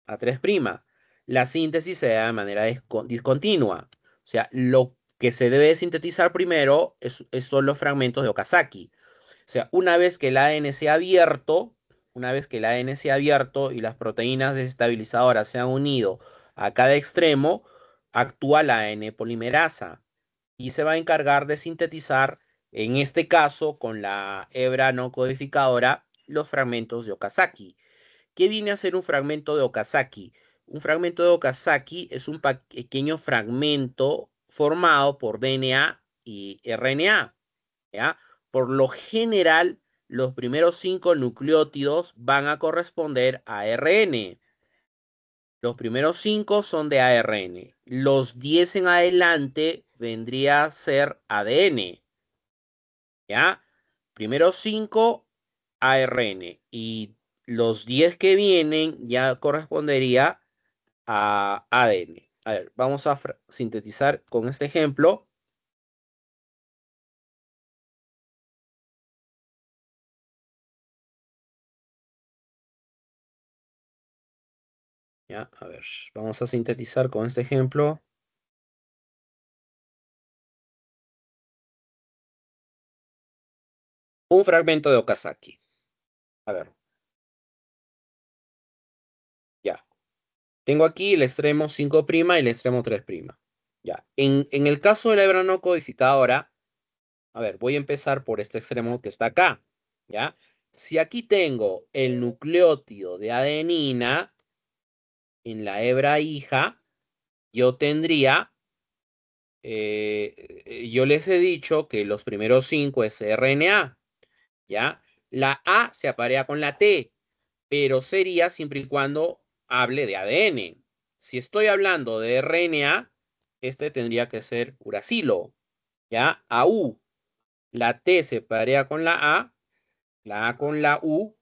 a 3'. La síntesis se da de manera discontinua. O sea, lo que se debe sintetizar primero son los fragmentos de Okazaki. O sea, una vez que el ADN se ha abierto y las proteínas desestabilizadoras se han unido a cada extremo, actúa la ADN polimerasa y se va a encargar de sintetizar, en este caso, con la hebra no codificadora, los fragmentos de Okazaki. ¿Qué viene a ser un fragmento de Okazaki? Un fragmento de Okazaki es un pequeño fragmento formado por DNA y RNA, ¿ya? Por lo general, los primeros 5 nucleótidos van a corresponder a ARN. Los primeros 5 son de ARN. Los 10 en adelante vendría a ser ADN, ¿ya? Primero 5 ARN y los 10 que vienen ya correspondería a ADN. A ver, vamos a sintetizar con este ejemplo. Ya, a ver, vamos a sintetizar con este ejemplo. Un fragmento de Okazaki. A ver, ya. Tengo aquí el extremo 5' y el extremo 3'. Ya. En el caso de la hebra no codificadora, a ver, voy a empezar por este extremo que está acá. ¿Ya? Si aquí tengo el nucleótido de adenina en la hebra hija, yo tendría, yo les he dicho que los primeros 5 es RNA. ¿Ya? La A se aparea con la T, pero sería siempre y cuando hable de ADN. Si estoy hablando de RNA, este tendría que ser uracilo, ¿ya? AU. La T se parea con la A con la U,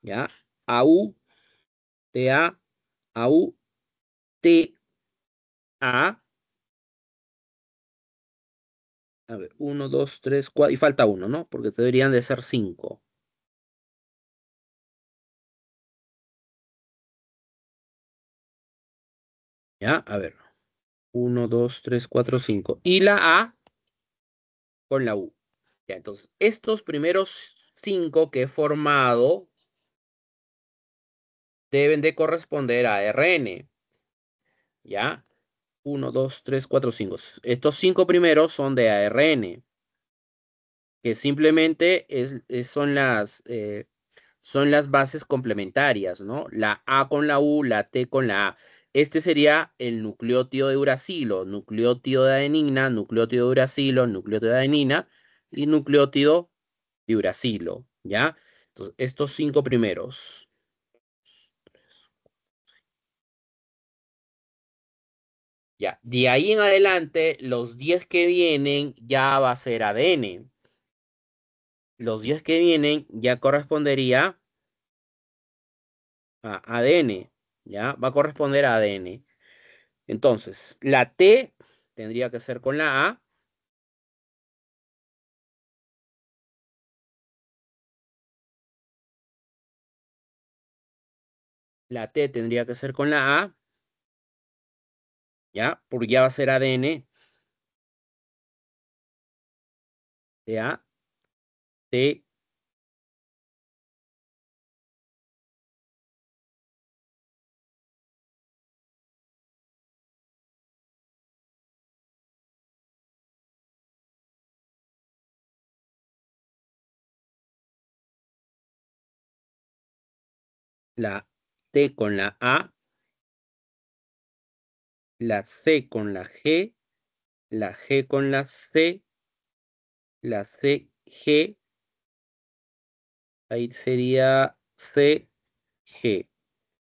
¿ya? AU, TA, AU, TA. A ver, uno, 2, 3, 4, y falta uno, ¿no? Porque deberían de ser 5. ¿Ya? A ver, uno, 2, 3, 4, 5. Y la A con la U. Ya, entonces, estos primeros 5 que he formado deben de corresponder a RN, ¿ya? Uno, 2, 3, 4, 5. Estos 5 primeros son de ARN, que simplemente son las bases complementarias, ¿no? La A con la U, la T con la A. Este sería el nucleótido de uracilo, nucleótido de adenina, nucleótido de uracilo, nucleótido de adenina y nucleótido de uracilo, ¿ya? Entonces, estos 5 primeros. Ya, de ahí en adelante, los 10 que vienen ya va a ser ADN. Los 10 que vienen ya correspondería a ADN, ¿ya? Va a corresponder a ADN. Entonces, la T tendría que ser con la A, la T tendría que ser con la A, ¿ya? Porque ya va a ser ADN, ¿ya? T, la T con la A, la C con la G con la C, la C, G, ahí sería C, G.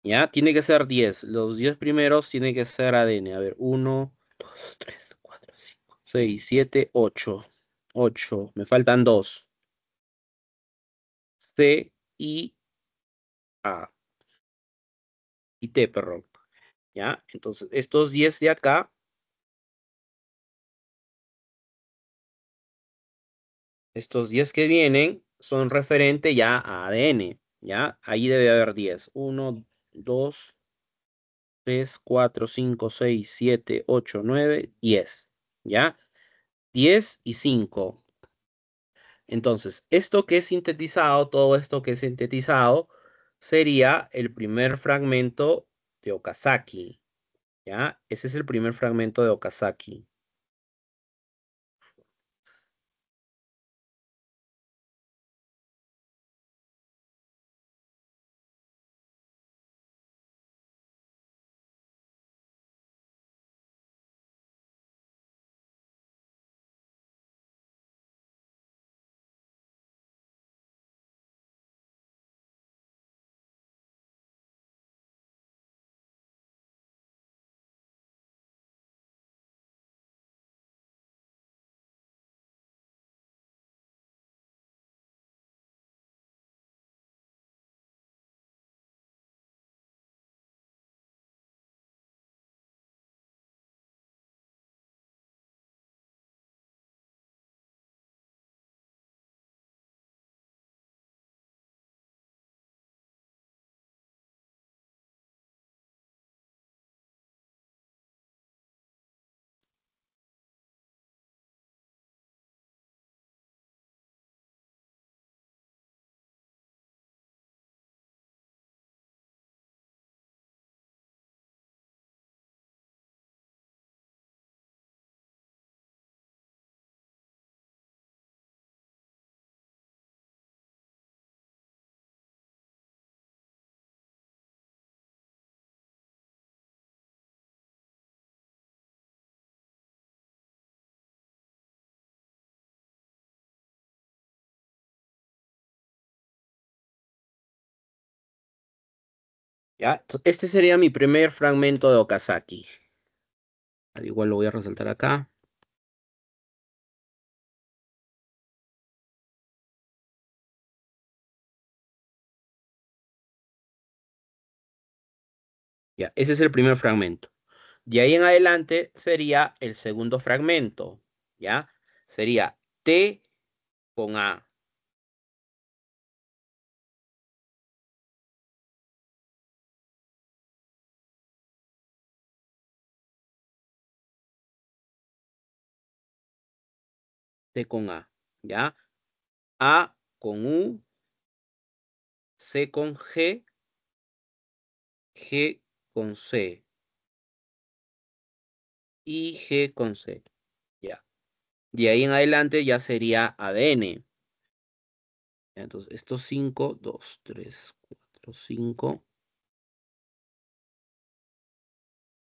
¿Ya? Tiene que ser 10. Los 10 primeros tienen que ser ADN. A ver, 1, 2, 3, 4, 5, 6, 7, 8. 8. Me faltan 2. C, I, A. Y T, perdón. ¿Ya? Entonces, estos 10 de acá, estos 10 que vienen, son referente ya a ADN. ¿Ya? Ahí debe haber 10. 1, 2, 3, 4, 5, 6, 7, 8, 9, 10. ¿Ya? 10 y 5. Entonces, esto que es sintetizado, todo esto que es sintetizado, sería el primer fragmento de Okazaki. ¿Ya? Ese es el primer fragmento de Okazaki. ¿Ya? Este sería mi primer fragmento de Okazaki. Al igual lo voy a resaltar acá. Ya, ese es el primer fragmento. De ahí en adelante sería el segundo fragmento. ¿Ya? Sería T con A. T con A. ¿Ya? A con U, C con G, G con C y G con C. Ya. De ahí en adelante ya sería ADN. Entonces, estos 5, 2, 3, 4, 5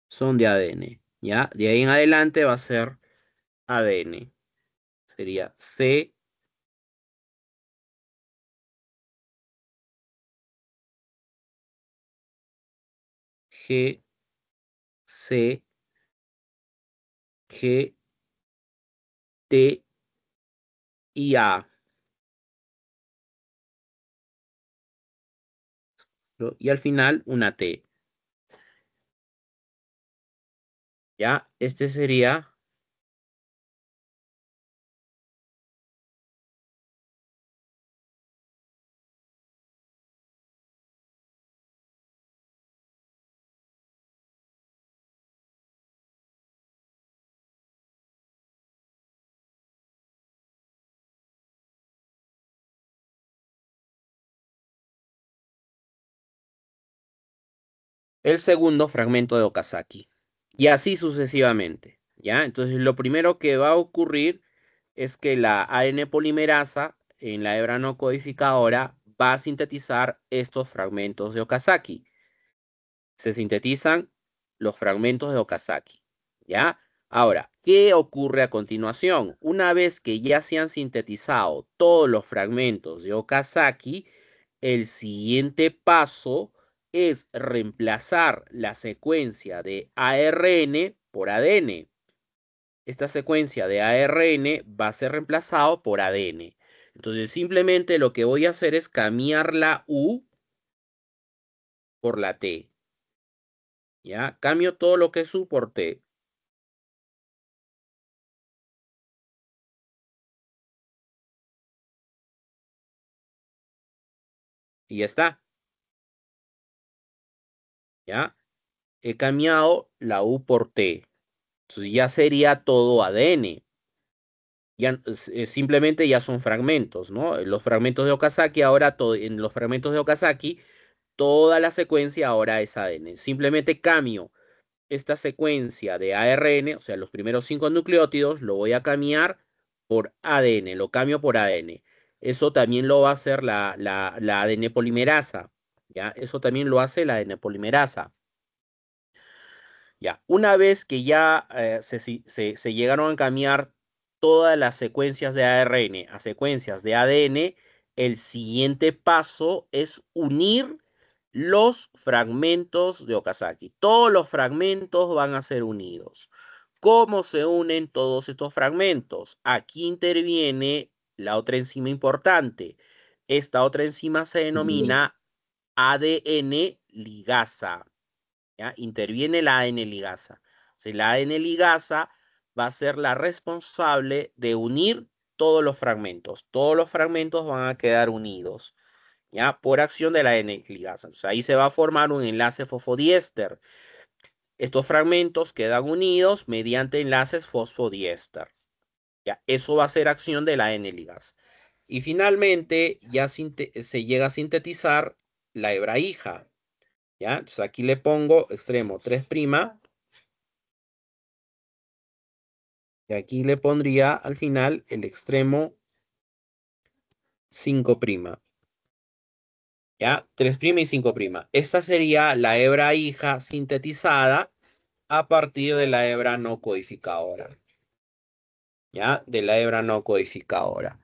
son de ADN. ¿Ya? De ahí en adelante va a ser ADN. Sería C, G, C, G, T y A. Y al final una T. ¿Ya? Este sería el segundo fragmento de Okazaki. Y así sucesivamente. ¿Ya? Entonces, lo primero que va a ocurrir es que la ADN polimerasa en la hebra no codificadora va a sintetizar estos fragmentos de Okazaki. Se sintetizan los fragmentos de Okazaki, ¿ya? Ahora, ¿qué ocurre a continuación? Una vez que ya se han sintetizado todos los fragmentos de Okazaki, el siguiente paso es reemplazar la secuencia de ARN por ADN. Esta secuencia de ARN va a ser reemplazado por ADN. Entonces, simplemente lo que voy a hacer es cambiar la U por la T. ¿Ya? Cambio todo lo que es U por T. Y ya está. ¿Ya? He cambiado la U por T. Entonces ya sería todo ADN. Ya, simplemente ya son fragmentos, ¿no? Los fragmentos de Okazaki, ahora en los fragmentos de Okazaki, toda la secuencia ahora es ADN. Simplemente cambio esta secuencia de ARN, o sea, los primeros 5 nucleótidos, lo voy a cambiar por ADN, lo cambio por ADN. Eso también lo va a hacer la ADN polimerasa, ¿ya? Eso también lo hace la ADN polimerasa. Ya, una vez que ya se llegaron a cambiar todas las secuencias de ARN a secuencias de ADN, el siguiente paso es unir los fragmentos de Okazaki. Todos los fragmentos van a ser unidos. ¿Cómo se unen todos estos fragmentos? Aquí interviene la otra enzima importante. Esta otra enzima se denomina ADN ligasa. ¿Ya? Interviene la ADN ligasa. Si la ADN ligasa va a ser la responsable de unir todos los fragmentos. Todos los fragmentos van a quedar unidos, ¿ya? Por acción de la ADN ligasa. O sea, ahí se va a formar un enlace fosfodiéster. Estos fragmentos quedan unidos mediante enlaces fosfodiéster. ¿Ya? Eso va a ser acción de la ADN ligasa. Y finalmente ya se llega a sintetizar la hebra hija. ¿Ya? Entonces aquí le pongo extremo 3', y aquí le pondría al final el extremo 5'. ¿Ya? 3' y 5'. Esta sería la hebra hija sintetizada a partir de la hebra no codificadora. ¿Ya? De la hebra no codificadora.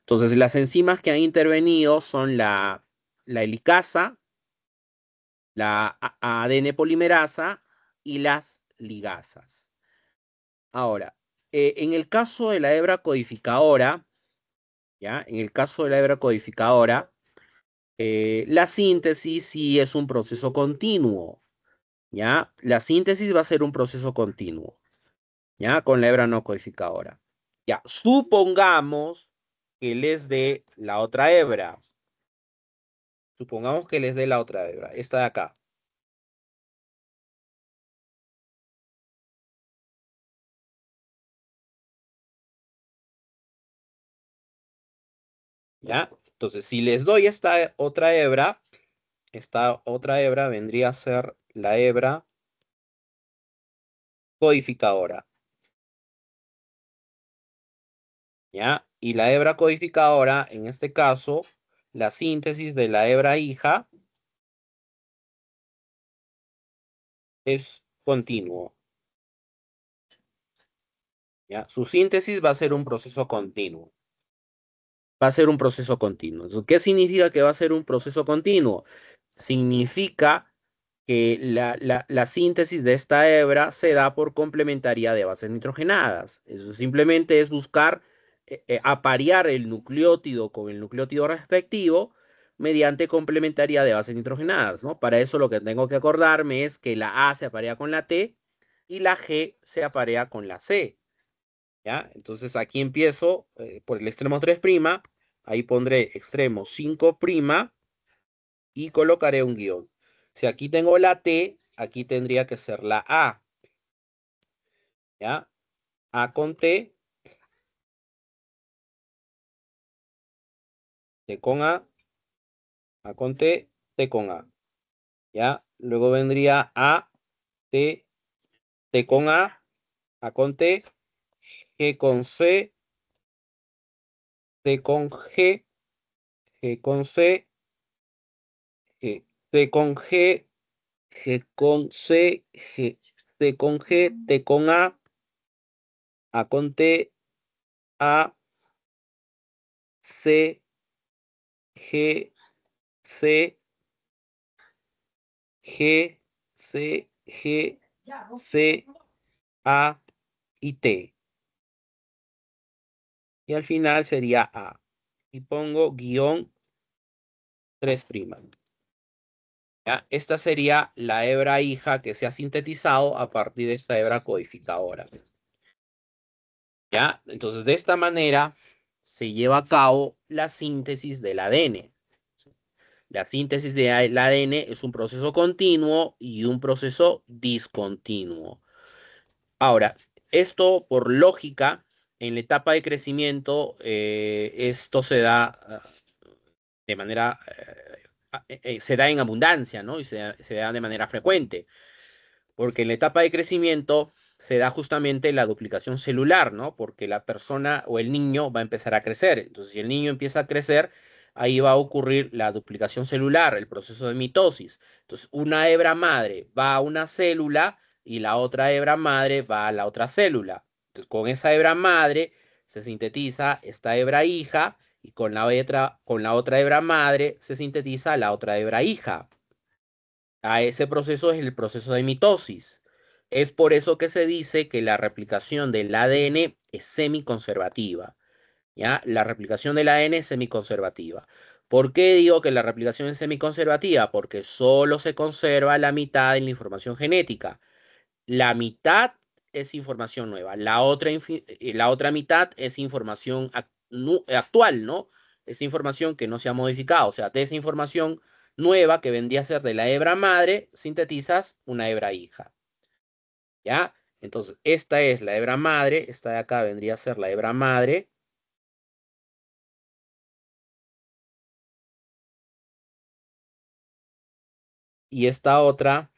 Entonces, las enzimas que han intervenido son la helicasa, la ADN polimerasa y las ligasas. Ahora, en el caso de la hebra codificadora, ¿ya? En el caso de la hebra codificadora, la síntesis sí es un proceso continuo, ¿ya? La síntesis va a ser un proceso continuo, ¿ya? Con la hebra no codificadora. Ya, supongamos que les dé la otra hebra. Supongamos que les dé la otra hebra, esta de acá, ¿ya? Entonces, si les doy esta otra hebra vendría a ser la hebra codificadora, ¿ya? Y la hebra codificadora, en este caso, la síntesis de la hebra hija es continuo, ¿ya? Su síntesis va a ser un proceso continuo. Va a ser un proceso continuo. Entonces, ¿qué significa que va a ser un proceso continuo? Significa que la síntesis de esta hebra se da por complementariedad de bases nitrogenadas. Eso simplemente es buscar aparear el nucleótido con el nucleótido respectivo mediante complementariedad de bases nitrogenadas, ¿no? Para eso lo que tengo que acordarme es que la A se aparea con la T y la G se aparea con la C, ¿ya? Entonces aquí empiezo por el extremo 3', ahí pondré extremo 5', y colocaré un guión. Si aquí tengo la T, aquí tendría que ser la A, ¿ya? A con T con A con T con A, ¿ya? Luego vendría A, T, T con A con T, G con C, T con G, G con C, G, C con G, G con C, C con G, T con A con T, A, C, G, C, G, C, G, C, A y T. Y al final sería A. Y pongo guión 3'. ¿Ya? Esta sería la hebra hija que se ha sintetizado a partir de esta hebra codificadora. ¿Ya? Entonces, de esta manera se lleva a cabo la síntesis del ADN. La síntesis del ADN es un proceso continuo y un proceso discontinuo. Ahora, esto por lógica, en la etapa de crecimiento, esto se da de manera, se da en abundancia, ¿no? Y se da de manera frecuente, porque en la etapa de crecimiento se da justamente la duplicación celular, ¿no? Porque la persona o el niño va a empezar a crecer. Entonces, si el niño empieza a crecer, ahí va a ocurrir la duplicación celular, el proceso de mitosis. Entonces, una hebra madre va a una célula y la otra hebra madre va a la otra célula. Entonces, con esa hebra madre se sintetiza esta hebra hija y con la otra hebra madre se sintetiza la otra hebra hija. A ese proceso es el proceso de mitosis. Es por eso que se dice que la replicación del ADN es semiconservativa. ¿Ya? La replicación del ADN es semiconservativa. ¿Por qué digo que la replicación es semiconservativa? Porque solo se conserva la mitad de la información genética. La mitad es información nueva. La otra mitad es información actual, ¿no? Es información que no se ha modificado. O sea, de esa información nueva que vendría a ser de la hebra madre, sintetizas una hebra hija. ¿Ya? Entonces, esta es la hebra madre. Esta de acá vendría a ser la hebra madre. Y esta otra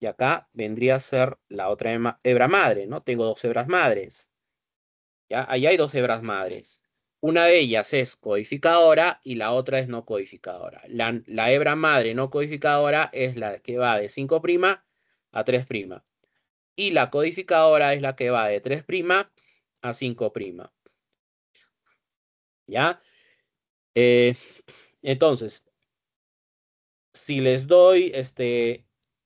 de acá vendría a ser la otra hebra madre, ¿no? Tengo dos hebras madres. ¿Ya? Ahí hay dos hebras madres. Una de ellas es codificadora y la otra es no codificadora. La hebra madre no codificadora es la que va de 5' a 3'. Y la codificadora es la que va de 3' a 5'. ¿Ya? Eh, entonces, si les doy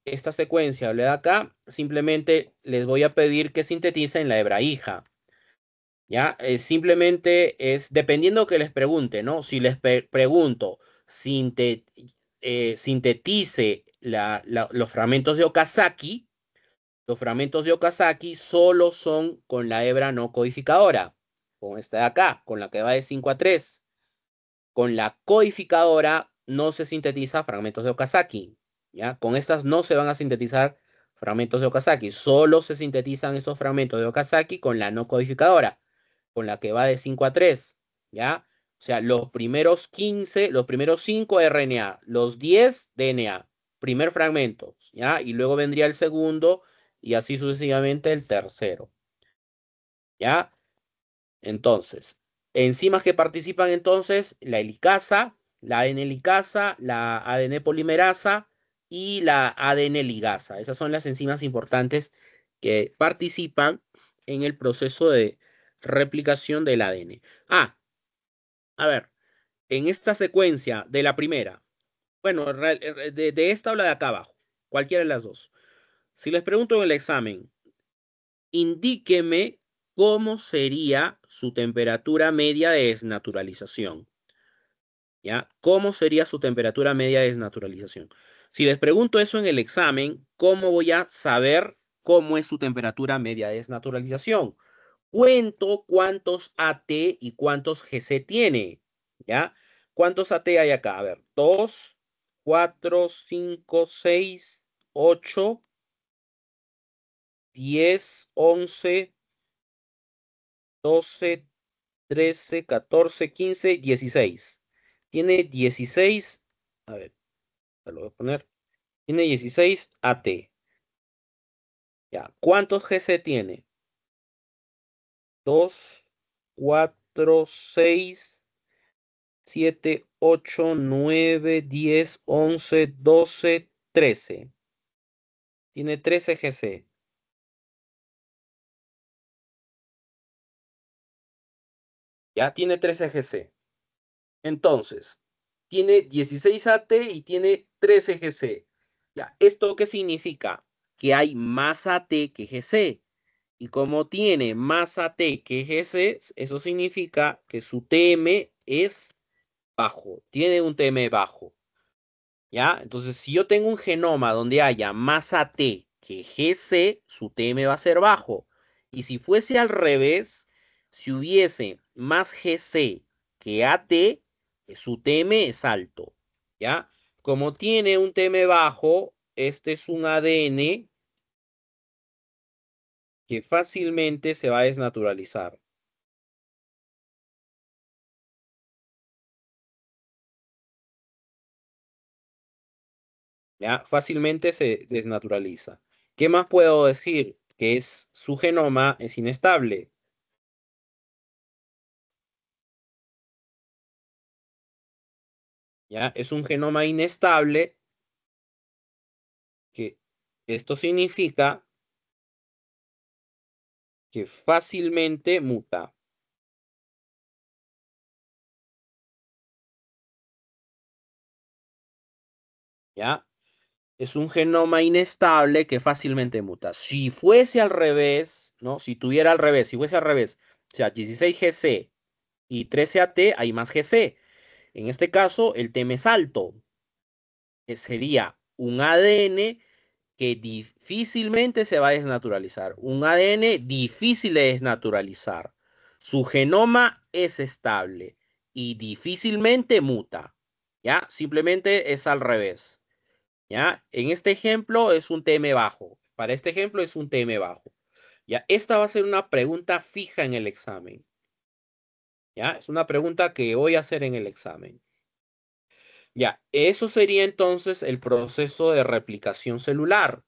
esta secuencia, le da acá, simplemente les voy a pedir que sinteticen la hebra hija. ¿Ya? Simplemente es, dependiendo que les pregunte, ¿no? Si les pregunto, sinte- sintetice los fragmentos de Okazaki, los fragmentos de Okazaki solo son con la hebra no codificadora, con esta de acá, con la que va de 5 a 3. Con la codificadora no se sintetiza fragmentos de Okazaki, ¿ya? Con estas no se van a sintetizar fragmentos de Okazaki, solo se sintetizan estos fragmentos de Okazaki con la no codificadora, con la que va de 5 a 3, ¿ya? O sea, los primeros 15, los primeros 5 RNA, los 10 DNA, primer fragmento, ¿ya? Y luego vendría el segundo y así sucesivamente el tercero, ¿ya? Entonces, enzimas que participan entonces, la helicasa, la ADN helicasa, la ADN polimerasa y la ADN ligasa. Esas son las enzimas importantes que participan en el proceso de replicación del ADN. Ah, a ver, en esta secuencia de la primera, bueno, de esta o la de acá abajo, cualquiera de las dos. Si les pregunto en el examen, indíqueme cómo sería su temperatura media de desnaturalización. ¿Ya? ¿Cómo sería su temperatura media de desnaturalización? Si les pregunto eso en el examen, ¿cómo voy a saber cómo es su temperatura media de desnaturalización? Cuento cuántos AT y cuántos GC tiene. ¿Ya? ¿Cuántos AT hay acá? A ver, 2, 4, 5, 6, 8, 10, 11, 12, 13, 14, 15, 16. Tiene 16, a ver, te lo voy a poner. Tiene 16 AT. Ya. ¿Cuántos GC tiene? 2, 4, 6, 7, 8, 9, 10, 11, 12, 13. Tiene 13 GC. Ya tiene 13 GC. Entonces, tiene 16 AT y tiene 13 GC. Ya, ¿esto qué significa? Que hay más AT que GC. Y como tiene más AT que GC, eso significa que su TM es bajo. Tiene un TM bajo. ¿Ya? Entonces, si yo tengo un genoma donde haya más AT que GC, su TM va a ser bajo. Y si fuese al revés, si hubiese más GC que AT, su TM es alto. ¿Ya? Como tiene un TM bajo, este es un ADN que fácilmente se va a desnaturalizar. ¿Ya? Fácilmente se desnaturaliza. ¿Qué más puedo decir? Que es su genoma es inestable. ¿Ya? Es un genoma inestable que esto significa que fácilmente muta. ¿Ya? Es un genoma inestable que fácilmente muta. Si fuese al revés, ¿no? Si tuviera al revés, si fuese al revés, o sea, 16 GC y 13 AT, hay más GC. En este caso, el TM es alto, que sería un ADN que difícilmente se va a desnaturalizar. Un ADN difícil de desnaturalizar. Su genoma es estable y difícilmente muta. ¿Ya? Simplemente es al revés. ¿Ya? En este ejemplo es un TM bajo. Para este ejemplo es un TM bajo. ¿Ya? Esta va a ser una pregunta fija en el examen. ¿Ya? Es una pregunta que voy a hacer en el examen. Ya, eso sería entonces el proceso de replicación celular.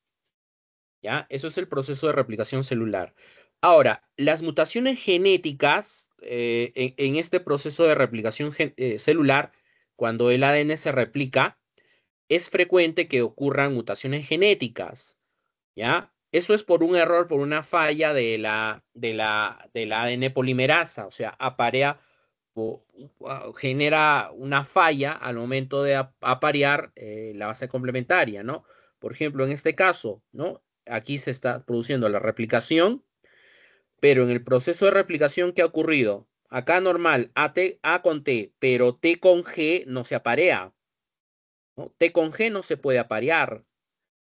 ¿Ya? Eso es el proceso de replicación celular. Ahora, las mutaciones genéticas en este proceso de replicación celular, cuando el ADN se replica, es frecuente que ocurran mutaciones genéticas. ¿Ya? Eso es por un error, por una falla del ADN polimerasa, o sea, genera una falla al momento de aparear la base complementaria, ¿no? Por ejemplo, en este caso, ¿no? Aquí se está produciendo la replicación, pero en el proceso de replicación, ¿qué ha ocurrido? Acá normal, A con T, pero T con G no se aparea, ¿no? T con G no se puede aparear,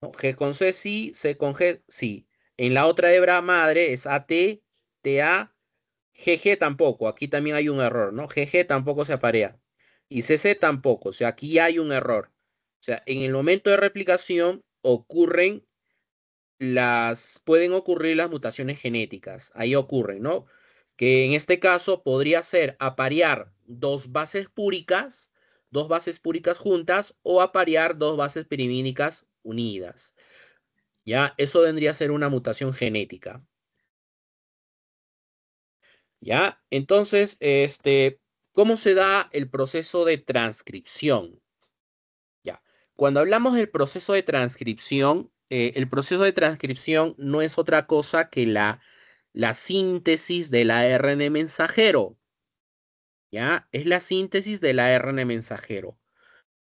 ¿no? G con C sí, C con G sí. En la otra hebra madre es AT, TA, GG tampoco. Aquí también hay un error, ¿no? GG tampoco se aparea. Y CC tampoco. O sea, aquí hay un error. O sea, en el momento de replicación pueden ocurrir las mutaciones genéticas. Ahí ocurren, ¿no? Que en este caso podría ser aparear dos bases púricas juntas o aparear dos bases pirimídicas unidas. ¿Ya? Eso vendría a ser una mutación genética. ¿Ya? Entonces, ¿cómo se da el proceso de transcripción? ¿Ya? Cuando hablamos del proceso de transcripción, el proceso de transcripción no es otra cosa que la síntesis del ARN mensajero. ¿Ya? Es la síntesis del ARN mensajero.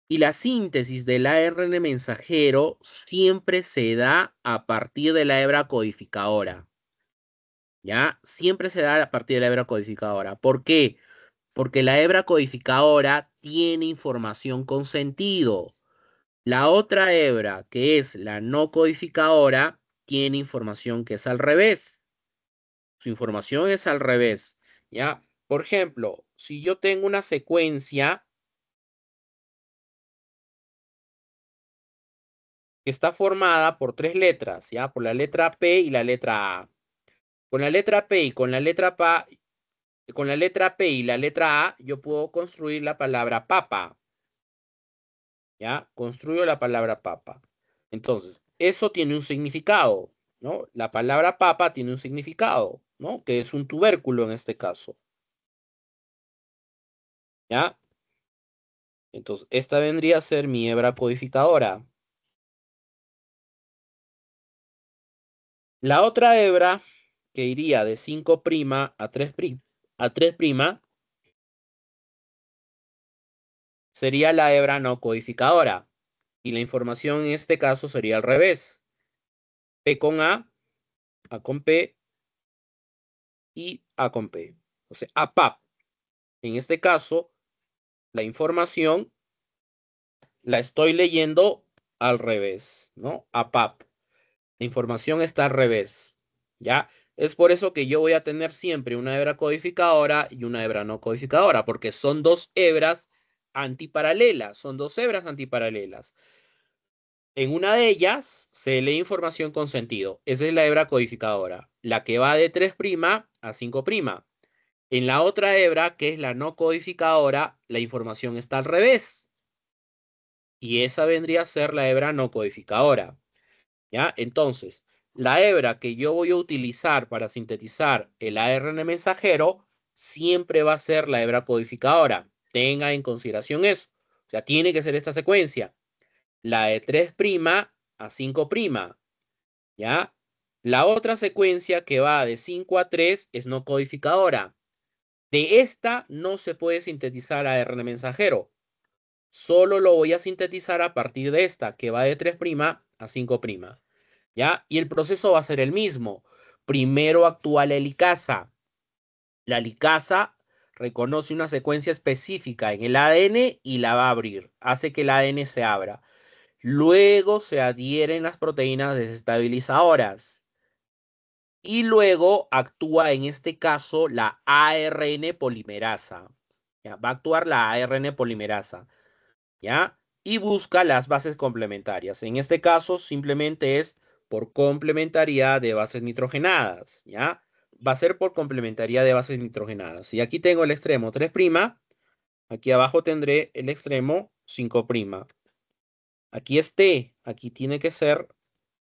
Y la síntesis del ARN mensajero siempre se da a partir de la hebra codificadora. ¿Ya? Siempre se da a partir de la hebra codificadora. ¿Por qué? Porque la hebra codificadora tiene información con sentido. La otra hebra, que es la no codificadora, tiene información que es al revés. Su información es al revés. ¿Ya? Por ejemplo, si yo tengo una secuencia que está formada por tres letras, ¿ya? Por la letra P y la letra A. Con la letra P y con la letra P y la letra A, yo puedo construir la palabra papa. ¿Ya? Construyo la palabra papa. Entonces, eso tiene un significado, ¿no? La palabra papa tiene un significado, ¿no? Que es un tubérculo en este caso, ¿ya? Entonces, esta vendría a ser mi hebra codificadora. La otra hebra que iría de 5' a 3', sería la hebra no codificadora. Y la información en este caso sería al revés. P con A con P y A con P. O sea, APAP. En este caso, la información la estoy leyendo al revés, ¿no? APAP. La información está al revés, ¿ya? Es por eso que yo voy a tener siempre una hebra codificadora y una hebra no codificadora, porque son dos hebras antiparalelas, son dos hebras antiparalelas. En una de ellas se lee información con sentido. Esa es la hebra codificadora, la que va de 3' a 5'. En la otra hebra, que es la no codificadora, la información está al revés. Y esa vendría a ser la hebra no codificadora. ¿Ya? Entonces, la hebra que yo voy a utilizar para sintetizar el ARN mensajero siempre va a ser la hebra codificadora. Tenga en consideración eso. O sea, tiene que ser esta secuencia. La de 3' a 5'. ¿Ya? La otra secuencia que va de 5 a 3 es no codificadora. De esta no se puede sintetizar ARN mensajero. Solo lo voy a sintetizar a partir de esta, que va de 3' a 5'. ¿Ya? Y el proceso va a ser el mismo. Primero actúa la helicasa. La helicasa reconoce una secuencia específica en el ADN y la va a abrir. Hace que el ADN se abra. Luego se adhieren las proteínas desestabilizadoras. Y luego actúa en este caso la ARN polimerasa. ¿Ya? Va a actuar la ARN polimerasa. ¿Ya? Y busca las bases complementarias. En este caso simplemente es por complementariedad de bases nitrogenadas, ¿ya? Va a ser por complementariedad de bases nitrogenadas. Y aquí tengo el extremo 3', aquí abajo tendré el extremo 5'. Aquí es T, aquí tiene que ser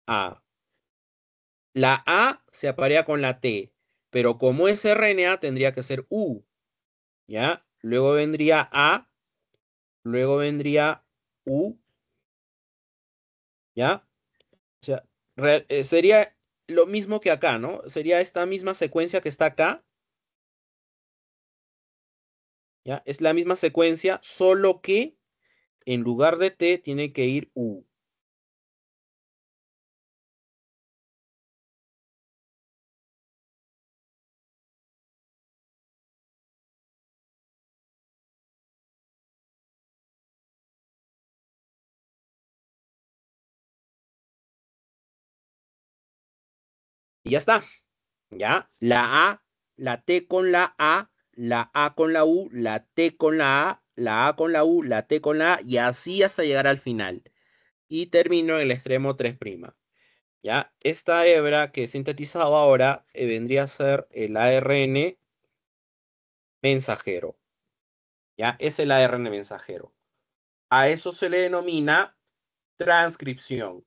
A. La A se aparea con la T, pero como es RNA tendría que ser U, ¿ya? Luego vendría A, luego vendría U, ¿ya? O sea, sería lo mismo que acá, ¿no? Sería esta misma secuencia que está acá, ¿ya? Es la misma secuencia, solo que en lugar de T tiene que ir U. Y ya está, ¿ya? La A, la T con la A con la U, la T con la A con la U, la T con la A, y así hasta llegar al final. Y termino en el extremo 3'. ¿Ya? Esta hebra que he sintetizado ahora vendría a ser el ARN mensajero. ¿Ya? Es el ARN mensajero. A eso se le denomina transcripción.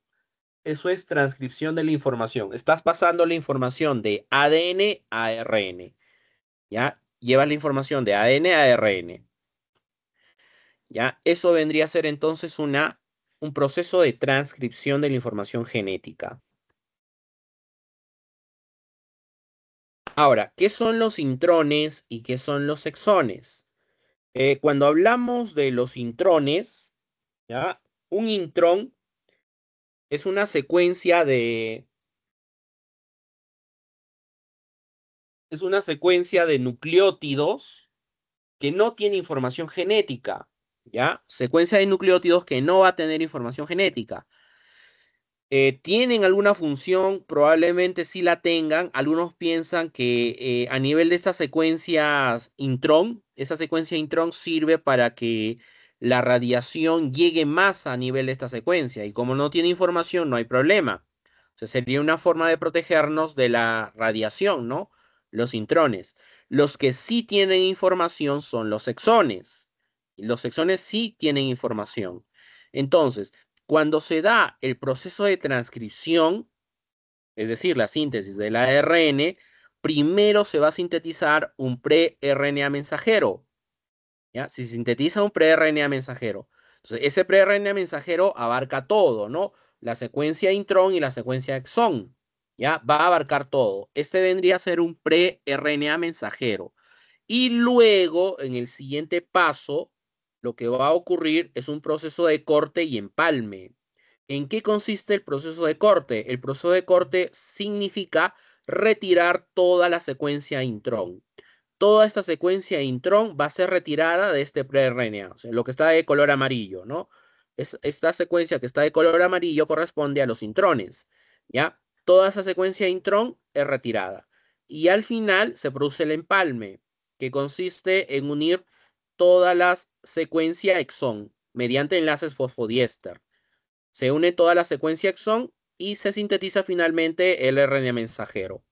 Eso es transcripción de la información. Estás pasando la información de ADN a ARN. ¿Ya? Llevas la información de ADN a ARN. ¿Ya? Eso vendría a ser entonces un proceso de transcripción de la información genética. Ahora, ¿qué son los intrones y qué son los exones? Cuando hablamos de los intrones, ¿ya? Un intrón es una secuencia de nucleótidos que no tiene información genética, ¿ya? Secuencia de nucleótidos que no va a tener información genética. ¿Tienen alguna función? Probablemente sí la tengan. Algunos piensan que a nivel de estas secuencias intrón, esa secuencia intrón sirve para que la radiación llegue más a nivel de esta secuencia. Y como no tiene información, no hay problema. O sea, sería una forma de protegernos de la radiación, ¿no? Los intrones. Los que sí tienen información son los exones. Y los exones sí tienen información. Entonces, cuando se da el proceso de transcripción, es decir, la síntesis del ARN, primero se va a sintetizar un pre-RNA mensajero. ¿Ya? Se sintetiza un pre-RNA mensajero. Entonces, ese pre-RNA mensajero abarca todo, ¿no? La secuencia intrón y la secuencia exón. ¿ya? Va a abarcar todo. Este vendría a ser un pre-RNA mensajero. Y luego, en el siguiente paso, lo que va a ocurrir es un proceso de corte y empalme. ¿En qué consiste el proceso de corte? El proceso de corte significa retirar toda la secuencia intron. Toda esta secuencia intron va a ser retirada de este pre-RNA, o sea, lo que está de color amarillo, ¿no? Esta secuencia que está de color amarillo corresponde a los intrones, ¿ya? Toda esa secuencia intron es retirada. Y al final se produce el empalme, que consiste en unir todas las secuencias exón mediante enlaces fosfodiéster. Se une toda la secuencia exón y se sintetiza finalmente el RNA mensajero.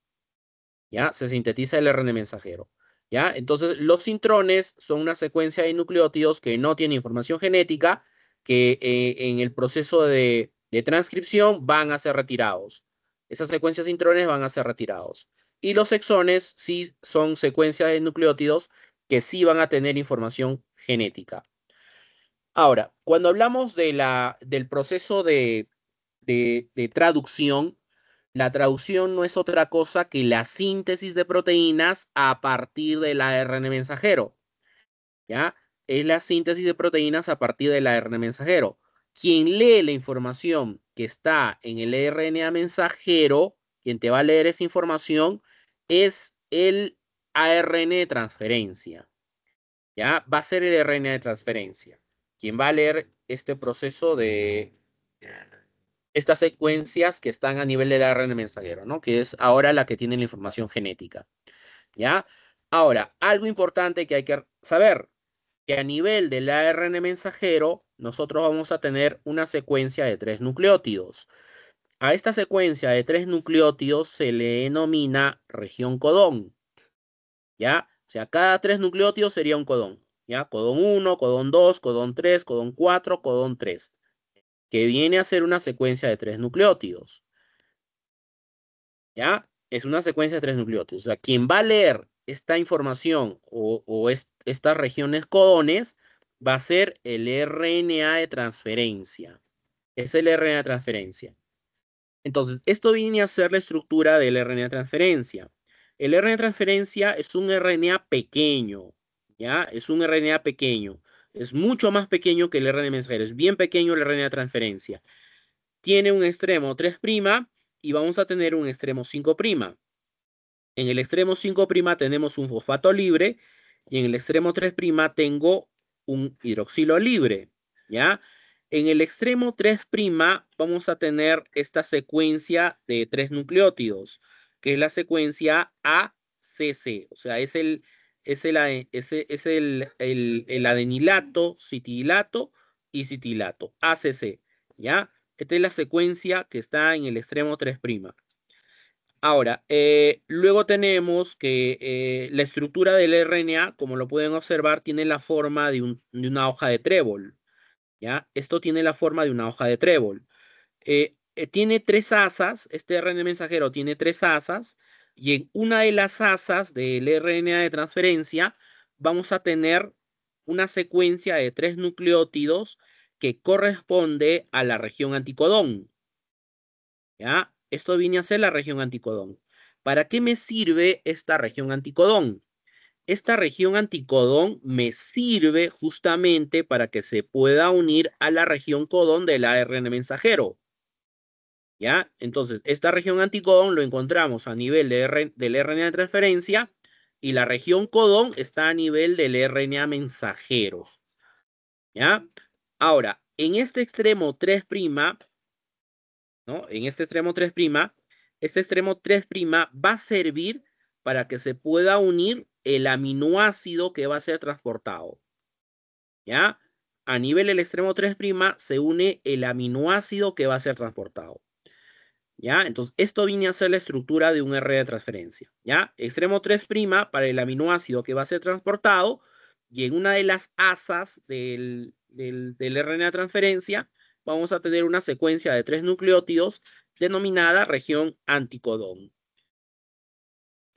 ¿Ya? Se sintetiza el RNA mensajero. ¿Ya? Entonces, los intrones son una secuencia de nucleótidos que no tiene información genética, que en el proceso de transcripción van a ser retirados. Esas secuencias de intrones van a ser retirados. Y los exones sí son secuencias de nucleótidos que sí van a tener información genética. Ahora, cuando hablamos del proceso de traducción, la traducción no es otra cosa que la síntesis de proteínas a partir del ARN mensajero, ¿ya? Es la síntesis de proteínas a partir del ARN mensajero. Quien lee la información que está en el RNA mensajero, quien te va a leer esa información, es el ARN de transferencia, ¿ya? Va a ser el RNA de transferencia. Quien va a leer este proceso de estas secuencias que están a nivel del ARN mensajero, ¿no? Que es ahora la que tiene la información genética, ¿ya? Ahora, algo importante que hay que saber, que a nivel del ARN mensajero, nosotros vamos a tener una secuencia de 3 nucleótidos. A esta secuencia de 3 nucleótidos se le denomina región codón, ¿ya? O sea, cada 3 nucleótidos sería un codón, ¿ya? Codón 1, codón 2, codón 3, codón 4, codón 3, que viene a ser una secuencia de 3 nucleótidos. ¿Ya? Es una secuencia de 3 nucleótidos. O sea, quien va a leer esta información o estas regiones codones va a ser el RNA de transferencia. Es el RNA de transferencia. Entonces, esto viene a ser la estructura del RNA de transferencia. El RNA de transferencia es un RNA pequeño, ¿ya? Es un RNA pequeño. Es mucho más pequeño que el RNA mensajero. Es bien pequeño el RNA de transferencia. Tiene un extremo 3' y vamos a tener un extremo 5'. En el extremo 5' tenemos un fosfato libre y en el extremo 3' tengo un hidroxilo libre, ¿ya? En el extremo 3' vamos a tener esta secuencia de 3 nucleótidos, que es la secuencia ACC, o sea, es el adenilato, citilato y citilato, ACC, ¿ya? Esta es la secuencia que está en el extremo 3'. Ahora, luego tenemos que la estructura del RNA, como lo pueden observar, tiene la forma de una hoja de trébol, ¿ya? Esto tiene la forma de una hoja de trébol. Tiene 3 asas, este RNA mensajero tiene 3 asas, y en una de las asas del RNA de transferencia vamos a tener una secuencia de 3 nucleótidos que corresponde a la región anticodón, ¿ya? Esto viene a ser la región anticodón. ¿Para qué me sirve esta región anticodón? Esta región anticodón me sirve justamente para que se pueda unir a la región codón del ARN mensajero, ¿ya? Entonces, esta región anticodón lo encontramos a nivel del RNA de transferencia y la región codón está a nivel del RNA mensajero, ¿ya? Ahora, en este extremo 3', ¿no? En este extremo 3' va a servir para que se pueda unir el aminoácido que va a ser transportado, ¿ya? A nivel del extremo 3' se une el aminoácido que va a ser transportado, ¿ya? Entonces, esto viene a ser la estructura de un RNA de transferencia, ¿ya? Extremo 3' para el aminoácido que va a ser transportado y en una de las asas del RNA de transferencia vamos a tener una secuencia de 3 nucleótidos denominada región anticodón,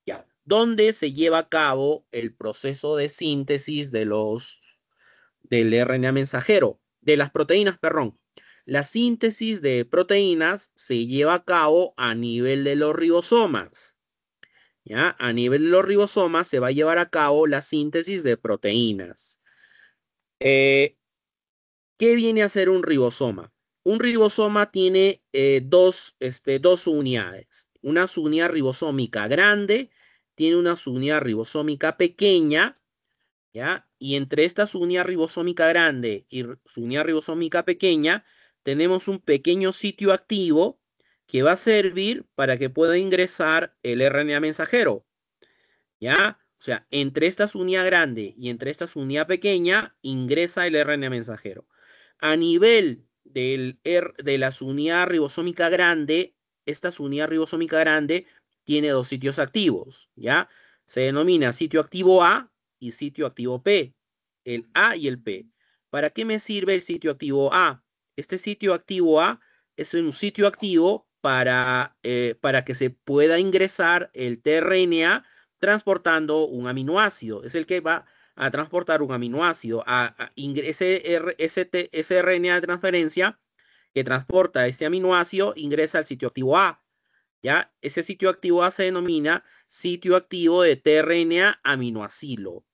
¿ya? Donde se lleva a cabo el proceso de síntesis del RNA mensajero, de las proteínas, perdón. La síntesis de proteínas se lleva a cabo a nivel de los ribosomas. ¿Ya? A nivel de los ribosomas se va a llevar a cabo la síntesis de proteínas. ¿Qué viene a ser un ribosoma? Un ribosoma tiene dos unidades. Una subunidad ribosómica grande, tiene una subunidad ribosómica pequeña, ¿ya? Y entre esta subunidad ribosómica grande y subunidad ribosómica pequeña, tenemos un pequeño sitio activo que va a servir para que pueda ingresar el RNA mensajero, ¿ya? O sea, entre esta unidad grande y entre esta unidad pequeña ingresa el RNA mensajero. A nivel de la unidad ribosómica grande, esta unidad ribosómica grande tiene dos sitios activos, ¿ya? Se denomina sitio activo A y sitio activo P, el A y el P. ¿Para qué me sirve el sitio activo A? Este sitio activo A es un sitio activo para que se pueda ingresar el tRNA transportando un aminoácido. Es el que va a transportar un aminoácido. Ese RNA de transferencia que transporta este aminoácido ingresa al sitio activo A. ¿Ya? Ese sitio activo A se denomina sitio activo de tRNA aminoacilo.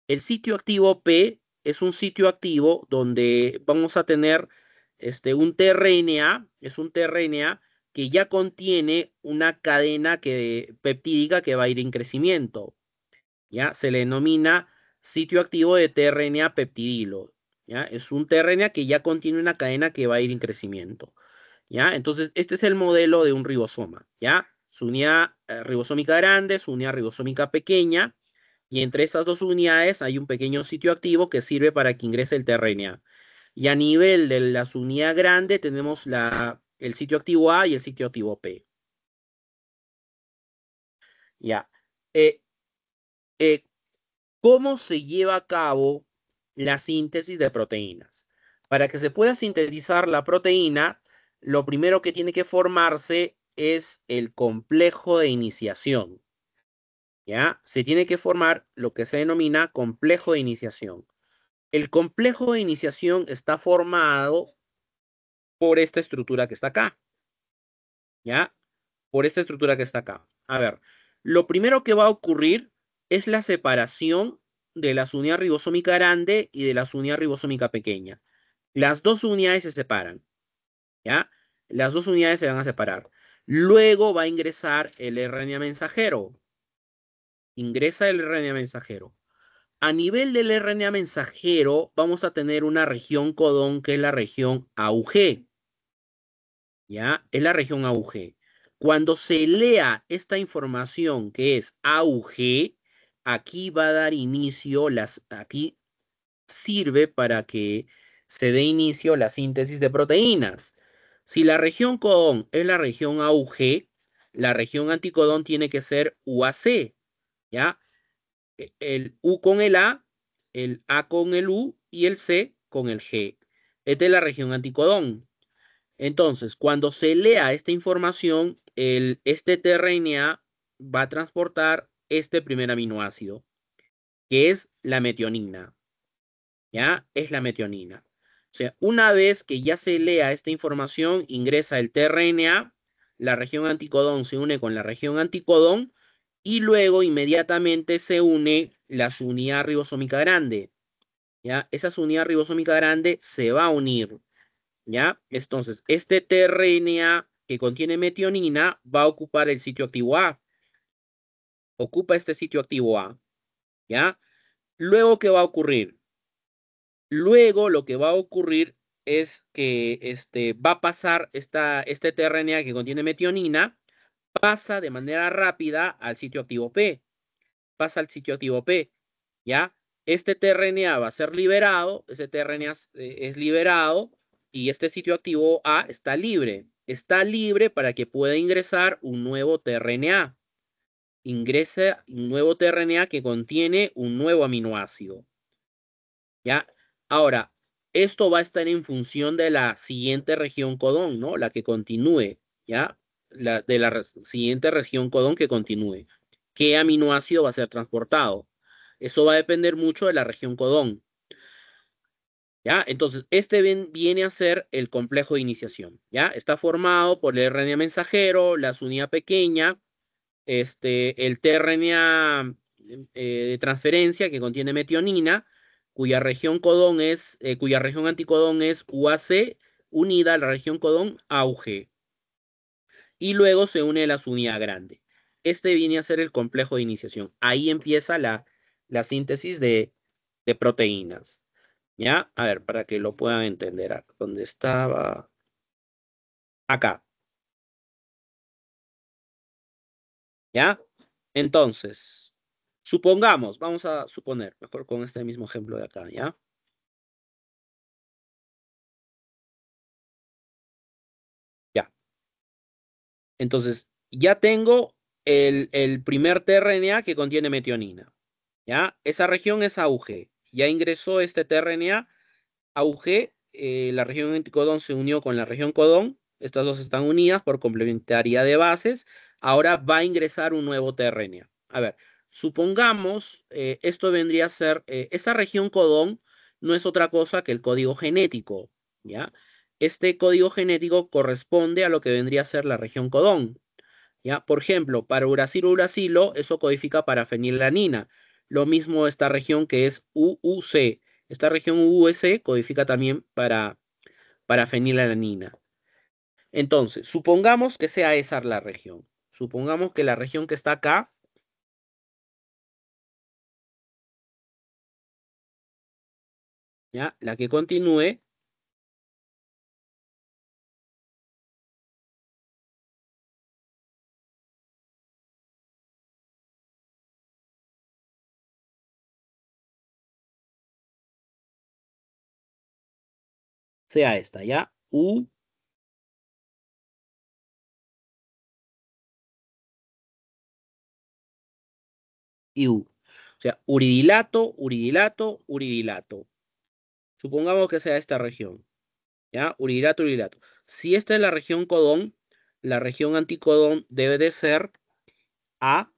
El sitio activo P es un sitio activo donde vamos a tener un tRNA, es un tRNA que ya contiene una cadena peptídica que va a ir en crecimiento. ¿Ya? Se le denomina sitio activo de tRNA peptidilo. ¿Ya? Es un tRNA que ya contiene una cadena que va a ir en crecimiento. ¿Ya? Entonces, este es el modelo de un ribosoma. ¿Ya? Su unidad ribosómica grande, su unidad ribosómica pequeña, y entre estas dos unidades hay un pequeño sitio activo que sirve para que ingrese el tRNA. Y a nivel de la unidad grande tenemos el sitio activo A y el sitio activo P. Ya. Eh, eh, ¿Cómo se lleva a cabo la síntesis de proteínas? Para que se pueda sintetizar la proteína, lo primero que tiene que formarse es el complejo de iniciación. ¿Ya? Se tiene que formar lo que se denomina complejo de iniciación. El complejo de iniciación está formado por esta estructura que está acá. ¿Ya? Por esta estructura que está acá. A ver, lo primero que va a ocurrir es la separación de la unidad ribosómica grande y de la unidad ribosómica pequeña. Las dos unidades se separan, ¿ya? Las dos unidades se van a separar. Luego va a ingresar el RNA mensajero. Ingresa el RNA mensajero. A nivel del RNA mensajero, vamos a tener una región codón que es la región AUG. ¿Ya? Es la región AUG. Cuando se lea esta información que es AUG, aquí va a dar inicio, aquí sirve para que se dé inicio la síntesis de proteínas. Si la región codón es la región AUG, la región anticodón tiene que ser UAC, ¿ya? El U con el A con el U y el C con el G. Esta es la región anticodón. Entonces, cuando se lea esta información, este tRNA va a transportar este primer aminoácido, que es la metionina. ¿Ya? Es la metionina. O sea, una vez que ya se lea esta información, ingresa el tRNA, la región anticodón se une con la región anticodón y luego inmediatamente se une la unidad ribosómica grande. ¿Ya? Esa unidad ribosómica grande se va a unir. ¿Ya? Entonces, este tRNA que contiene metionina va a ocupar el sitio activo A. Ocupa este sitio activo A. ¿Ya? Luego, ¿qué va a ocurrir? Luego, lo que va a ocurrir es que va a pasar este tRNA que contiene metionina, pasa de manera rápida al sitio activo P. Pasa al sitio activo P. ¿Ya? Este tRNA va a ser liberado, ese tRNA es liberado y este sitio activo A está libre. Está libre para que pueda ingresar un nuevo tRNA. Ingresa un nuevo tRNA que contiene un nuevo aminoácido. ¿Ya? Ahora, esto va a estar en función de la siguiente región codón, ¿no? La que continúe, ¿ya? De la siguiente región codón que continúe. ¿Qué aminoácido va a ser transportado? Eso va a depender mucho de la región codón. ¿Ya? Entonces, viene a ser el complejo de iniciación, ¿ya? Está formado por el RNA mensajero, la unidad pequeña, el tRNA de transferencia que contiene metionina, cuya región anticodón es UAC unida a la región codón AUG. Y luego se une la unidad grande. Este viene a ser el complejo de iniciación. Ahí empieza la síntesis de proteínas. ¿Ya? A ver, para que lo puedan entender. ¿Dónde estaba? Acá. ¿Ya? Entonces, supongamos, vamos a suponer, mejor con este mismo ejemplo de acá, ¿ya? Ya. Entonces, ya tengo el primer tRNA que contiene metionina, ¿ya? Esa región es AUG. Ya ingresó este tRNA AUG, la región anticodón se unió con la región codón. Estas dos están unidas por complementariedad de bases. Ahora va a ingresar un nuevo tRNA. A ver, supongamos, esto vendría a ser, esta región codón no es otra cosa que el código genético, ¿ya? Este código genético corresponde a lo que vendría a ser la región codón, ¿ya? Por ejemplo, para uracilo, eso codifica para fenilalanina. Lo mismo esta región que es UUC. Esta región UUC codifica también para fenilalanina. Entonces, supongamos que sea esa la región. Supongamos que la región que está acá, ¿ya? La que continúe, sea esta, ¿ya? U y U. O sea, uridilato. Supongamos que sea esta región. ¿Ya? Urilato. Si esta es la región codón, la región anticodón debe de ser A,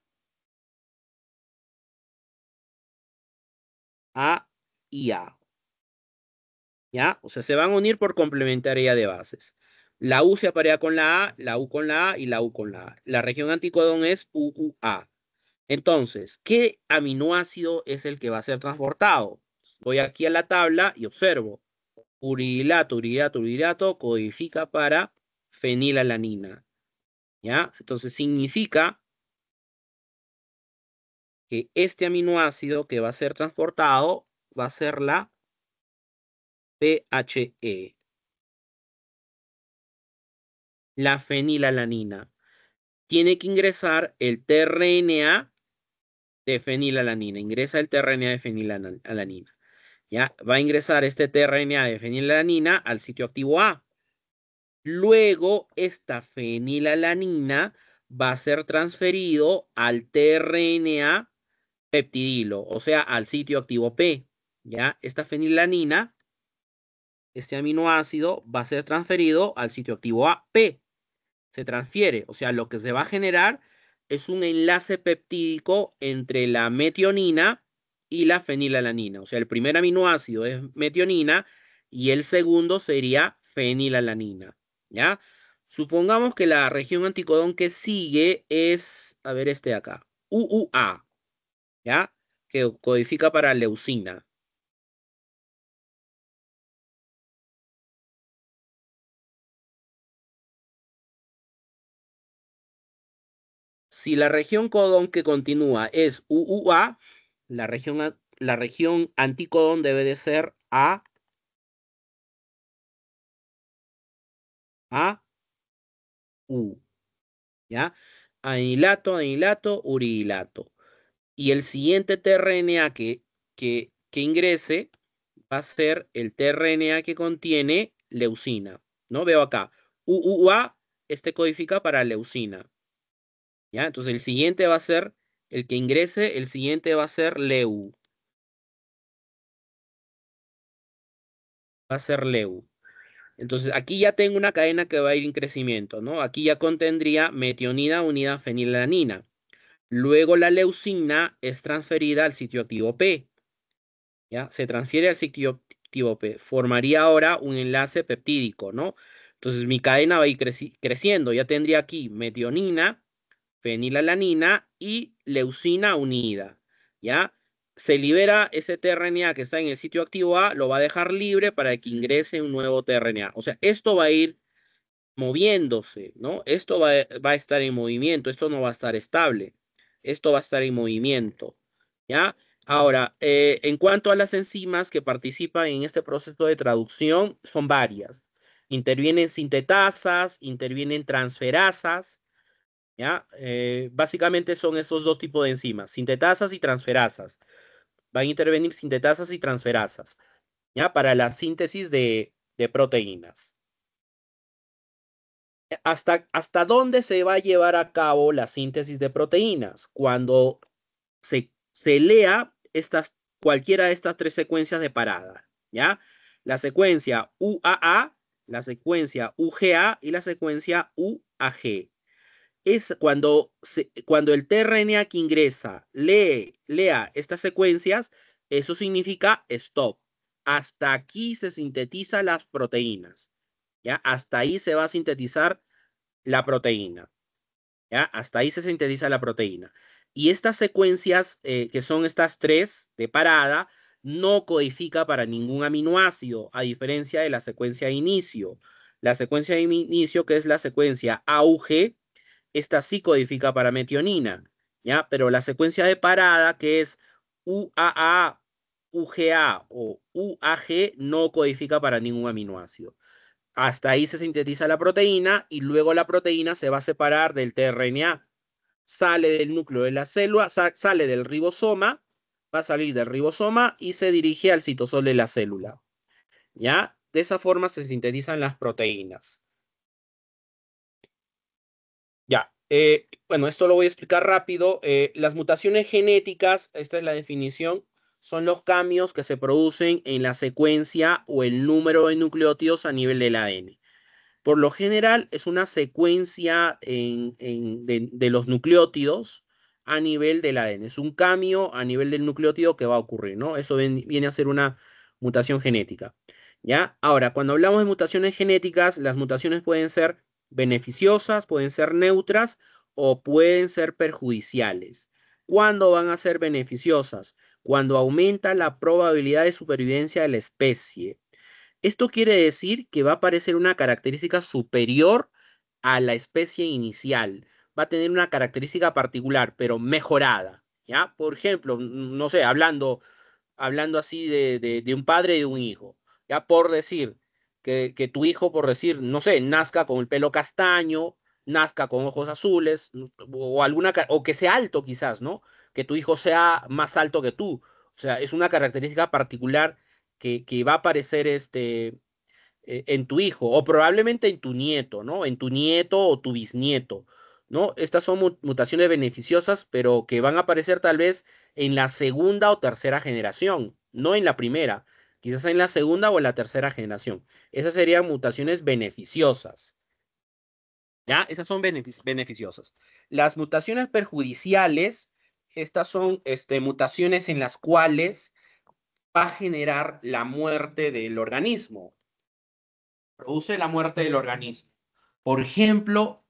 A y A. ¿Ya? O sea, se van a unir por complementariedad de bases. La U se aparea con la A, la U con la A y la U con la A. La región anticodón es UUA. Entonces, ¿qué aminoácido es el que va a ser transportado? Voy aquí a la tabla y observo. Urilato, codifica para fenilalanina. ¿Ya? Entonces significa que este aminoácido que va a ser transportado va a ser la PHE, la fenilalanina. Tiene que ingresar el tRNA de fenilalanina. Ingresa el tRNA de fenilalanina. ¿Ya? Va a ingresar este tRNA de fenilalanina al sitio activo A. Luego, esta fenilalanina va a ser transferido al tRNA peptidilo, o sea, al sitio activo P. ¿Ya? Esta fenilalanina, este aminoácido, va a ser transferido al sitio activo A, P. Se transfiere, o sea, lo que se va a generar es un enlace peptídico entre la metionina y la fenilalanina. O sea, el primer aminoácido es metionina y el segundo sería fenilalanina. ¿Ya? Supongamos que la región anticodón que sigue es, a ver, este de acá, UUA, ¿ya? Que codifica para leucina. Si la región codón que continúa es UUA, la región anticodón debe de ser AU, ¿ya? Anilato, urilato. Y el siguiente tRNA que ingrese va a ser el tRNA que contiene leucina, ¿no? Veo acá, UUA, este codifica para leucina, ¿ya? Entonces el siguiente va a ser, el que ingrese, el siguiente va a ser LEU, va a ser LEU. Entonces aquí ya tengo una cadena que va a ir en crecimiento, ¿no? Aquí ya contendría metionina unida a fenilalanina. Luego la leucina es transferida al sitio activo P, ¿ya? Se transfiere al sitio activo formaría ahora un enlace peptídico, ¿no? Entonces mi cadena va a ir creciendo. Ya tendría aquí metionina, fenilalanina y leucina unida, ¿ya? Se libera ese tRNA que está en el sitio activo A, lo va a dejar libre para que ingrese un nuevo tRNA. O sea, esto va a ir moviéndose, ¿no? Esto va a estar en movimiento, esto no va a estar estable, esto va a estar en movimiento, ¿ya? Ahora, en cuanto a las enzimas que participan en este proceso de traducción, son varias. Intervienen sintetasas, intervienen transferasas, ¿ya? Básicamente son esos dos tipos de enzimas, sintetasas y transferasas. Van a intervenir sintetasas y transferasas, ¿ya? Para la síntesis de proteínas. ¿Hasta dónde se va a llevar a cabo la síntesis de proteínas? Cuando se lea cualquiera de estas tres secuencias de parada, ¿ya? La secuencia UAA, la secuencia UGA y la secuencia UAG. Es cuando el tRNA que ingresa lea estas secuencias, eso significa stop. Hasta aquí se sintetizan las proteínas, ¿ya? Hasta ahí se va a sintetizar la proteína, ¿ya? Hasta ahí se sintetiza la proteína. Y estas secuencias, que son estas tres de parada, no codifica para ningún aminoácido, a diferencia de la secuencia de inicio. La secuencia de inicio, que es la secuencia AUG, esta sí codifica para metionina, ¿ya? Pero la secuencia de parada, que es UAA, UGA o UAG, no codifica para ningún aminoácido. Hasta ahí se sintetiza la proteína y luego la proteína se va a separar del tRNA. Sale del núcleo de la célula, sale del ribosoma, va a salir del ribosoma y se dirige al citosol de la célula. ¿Ya? De esa forma se sintetizan las proteínas. Ya, bueno, esto lo voy a explicar rápido. Las mutaciones genéticas, esta es la definición, son los cambios que se producen en la secuencia o el número de nucleótidos a nivel del ADN. Por lo general, es una secuencia de los nucleótidos a nivel del ADN. Es un cambio a nivel del nucleótido que va a ocurrir, ¿no? Eso viene a ser una mutación genética. ¿Ya? Ahora, cuando hablamos de mutaciones genéticas, las mutaciones pueden ser beneficiosas, pueden ser neutras o pueden ser perjudiciales. ¿Cuándo van a ser beneficiosas? Cuando aumenta la probabilidad de supervivencia de la especie. Esto quiere decir que va a aparecer una característica superior a la especie inicial. Va a tener una característica particular, pero mejorada, ¿ya? Por ejemplo, no sé, hablando así de un padre y de un hijo. Ya por decir que tu hijo, por decir, no sé, nazca con el pelo castaño, nazca con ojos azules, o que sea alto quizás, ¿no? Que tu hijo sea más alto que tú. O sea, es una característica particular que va a aparecer en tu hijo, o probablemente en tu nieto, ¿no? En tu nieto o tu bisnieto, ¿no? Estas son mutaciones beneficiosas, pero que van a aparecer tal vez en la segunda o tercera generación, no en la primera, quizás en la segunda o en la tercera generación. Esas serían mutaciones beneficiosas, ¿ya? Esas son beneficiosas. Las mutaciones perjudiciales, estas son mutaciones en las cuales va a generar la muerte del organismo, produce la muerte del organismo. Por ejemplo,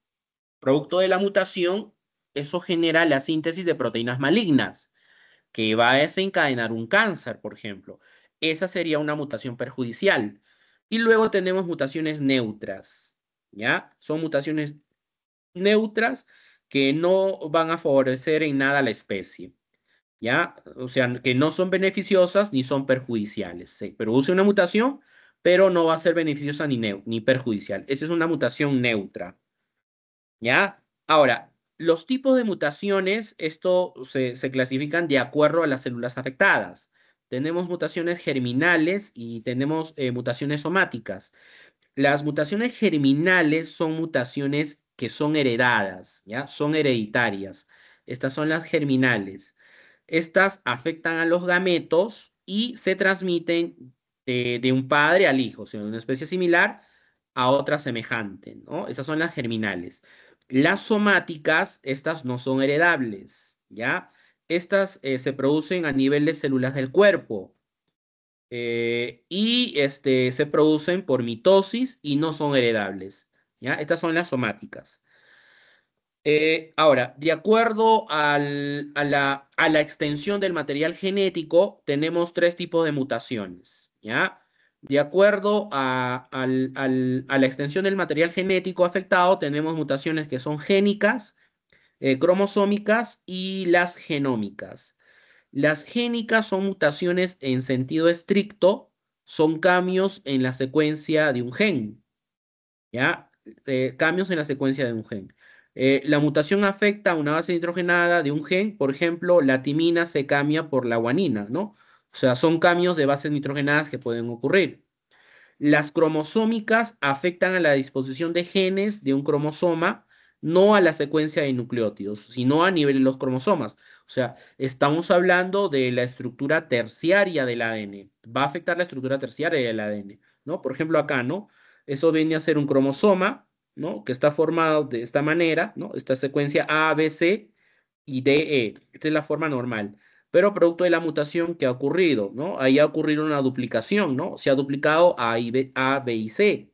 producto de la mutación, eso genera la síntesis de proteínas malignas, que va a desencadenar un cáncer, por ejemplo. Esa sería una mutación perjudicial. Y luego tenemos mutaciones neutras, ¿ya? Son mutaciones neutras que no van a favorecer en nada a la especie, ¿ya? O sea, que no son beneficiosas ni son perjudiciales. Se produce una mutación, pero no va a ser beneficiosa ni perjudicial. Esa es una mutación neutra, ¿ya? Ahora, los tipos de mutaciones, esto se clasifican de acuerdo a las células afectadas. Tenemos mutaciones germinales y tenemos mutaciones somáticas. Las mutaciones germinales son mutaciones que son heredadas, ¿ya? Son hereditarias. Estas son las germinales. Estas afectan a los gametos y se transmiten de un padre al hijo, o sea, de una especie similar a otra semejante, ¿no? Esas son las germinales. Las somáticas, estas no son heredables, ¿ya? Estas se producen a nivel de células del cuerpo. Se producen por mitosis y no son heredables. ¿Ya? Estas son las somáticas. Ahora, de acuerdo a la extensión del material genético, tenemos tres tipos de mutaciones, ¿ya? De acuerdo a la extensión del material genético afectado, tenemos mutaciones que son génicas, cromosómicas y las genómicas. Las génicas son mutaciones en sentido estricto, son cambios en la secuencia de un gen. ¿Ya? Cambios en la secuencia de un gen. La mutación afecta a una base nitrogenada de un gen, por ejemplo, la timina se cambia por la guanina, ¿no? O sea, son cambios de bases nitrogenadas que pueden ocurrir. Las cromosómicas afectan a la disposición de genes de un cromosoma, no a la secuencia de nucleótidos, sino a nivel de los cromosomas. O sea, estamos hablando de la estructura terciaria del ADN. Va a afectar la estructura terciaria del ADN, ¿no? Por ejemplo, acá, ¿no? Eso viene a ser un cromosoma, ¿no? Que está formado de esta manera, ¿no? Esta secuencia A, B, C y D, E. Esta es la forma normal, pero producto de la mutación que ha ocurrido, ¿no? Ahí ha ocurrido una duplicación, ¿no? Se ha duplicado A, B y C.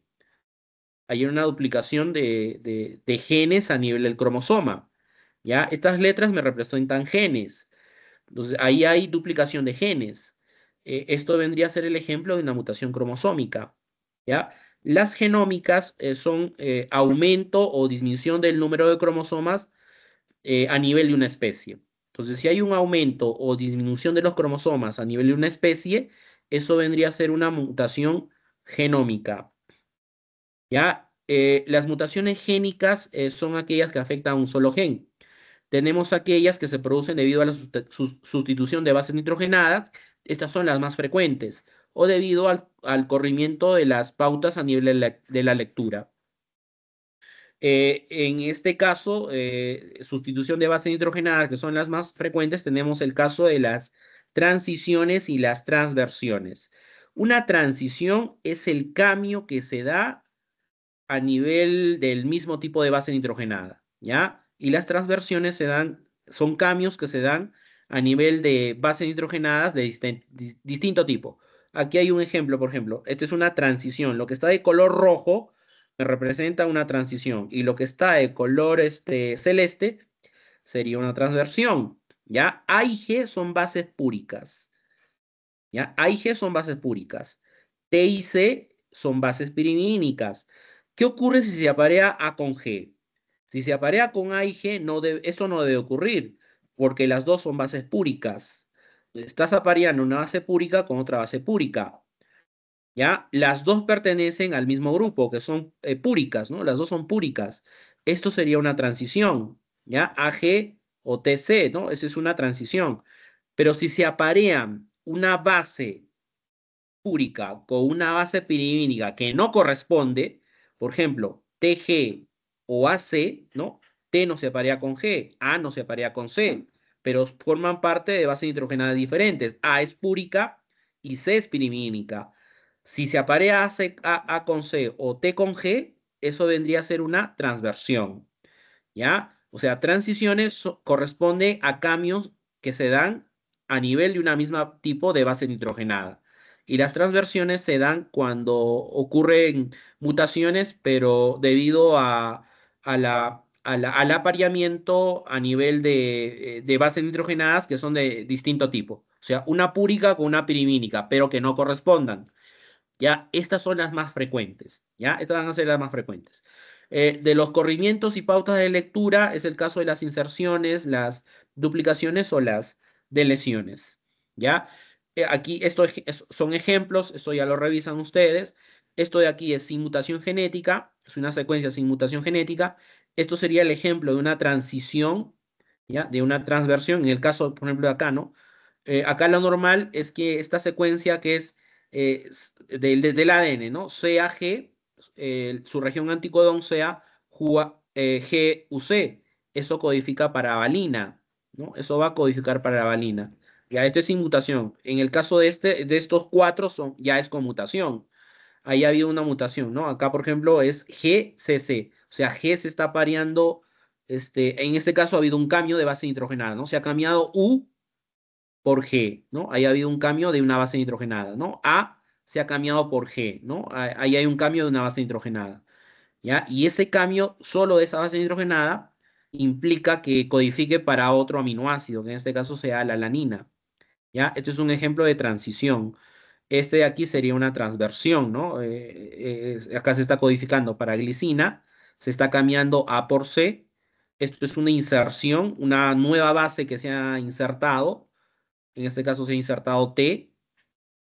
Hay una duplicación de genes a nivel del cromosoma, ¿ya? Estas letras me representan genes. Entonces, ahí hay duplicación de genes. Esto vendría a ser el ejemplo de una mutación cromosómica, ¿ya? Las genómicas son aumento o disminución del número de cromosomas a nivel de una especie. Entonces, si hay un aumento o disminución de los cromosomas a nivel de una especie, eso vendría a ser una mutación genómica. ¿Ya? Las mutaciones génicas son aquellas que afectan a un solo gen. Tenemos aquellas que se producen debido a la sustitución de bases nitrogenadas, estas son las más frecuentes, o debido al corrimiento de las pautas a nivel de la lectura. En este caso, sustitución de bases nitrogenadas, que son las más frecuentes, tenemos el caso de las transiciones y las transversiones. Una transición es el cambio que se da a nivel del mismo tipo de base nitrogenada, ¿ya? Y las transversiones son cambios que se dan a nivel de bases nitrogenadas de distinto tipo. Aquí hay un ejemplo, por ejemplo, esta es una transición. Lo que está de color rojo me representa una transición y lo que está de color celeste sería una transversión, ¿ya? A y G son bases púricas. ¿Ya? A y G son bases púricas. T y C son bases pirimínicas. ¿Qué ocurre si se aparea A con G? Si se aparea con A y G, esto no debe ocurrir, porque las dos son bases púricas. Estás apareando una base púrica con otra base púrica. ¿Ya? Las dos pertenecen al mismo grupo, que son púricas, ¿no? Las dos son púricas. Esto sería una transición, ¿ya? AG o TC, ¿no? Esa es una transición. Pero si se aparean una base púrica con una base pirimínica que no corresponde, por ejemplo, TG o AC, ¿no? T no se aparea con G, A no se aparea con C, pero forman parte de bases nitrogenadas diferentes. A es púrica y C es pirimínica. Si se aparea A con C o T con G, eso vendría a ser una transversión. ¿Ya? O sea, transiciones corresponde a cambios que se dan a nivel de una misma tipo de base nitrogenada. Y las transversiones se dan cuando ocurren mutaciones, pero debido al apareamiento a nivel de bases nitrogenadas que son de distinto tipo. O sea, una púrica con una pirimínica, pero que no correspondan. ¿Ya? Estas son las más frecuentes, ¿ya? Estas van a ser las más frecuentes. De los corrimientos y pautas de lectura es el caso de las inserciones, las duplicaciones o las deleciones, ¿ya? Aquí son ejemplos, esto ya lo revisan ustedes. Esto de aquí es sin mutación genética, es una secuencia sin mutación genética. Esto sería el ejemplo de una transición, ¿ya? De una transversión, en el caso, por ejemplo, de acá, ¿no? Acá lo normal es que esta secuencia que es del ADN, ¿no? CAG, su región anticodón sea GUC. Eso codifica para valina, ¿no? Eso va a codificar para la valina. Ya, esto es sin mutación. En el caso de estos cuatro ya es con mutación. Ahí ha habido una mutación, ¿no? Acá, por ejemplo, es GCC. O sea, G se está pareando, en este caso ha habido un cambio de base nitrogenada, ¿no? Se ha cambiado U por G, ¿no? Ahí ha habido un cambio de una base nitrogenada, ¿no? A se ha cambiado por G, ¿no? Ahí hay un cambio de una base nitrogenada, ¿ya? Y ese cambio solo de esa base nitrogenada implica que codifique para otro aminoácido, que en este caso sea la alanina, ¿ya? Este es un ejemplo de transición. Este de aquí sería una transversión, ¿no? Acá se está codificando para glicina, se está cambiando A por C. Esto es una inserción, una nueva base que se ha insertado. En este caso se ha insertado T,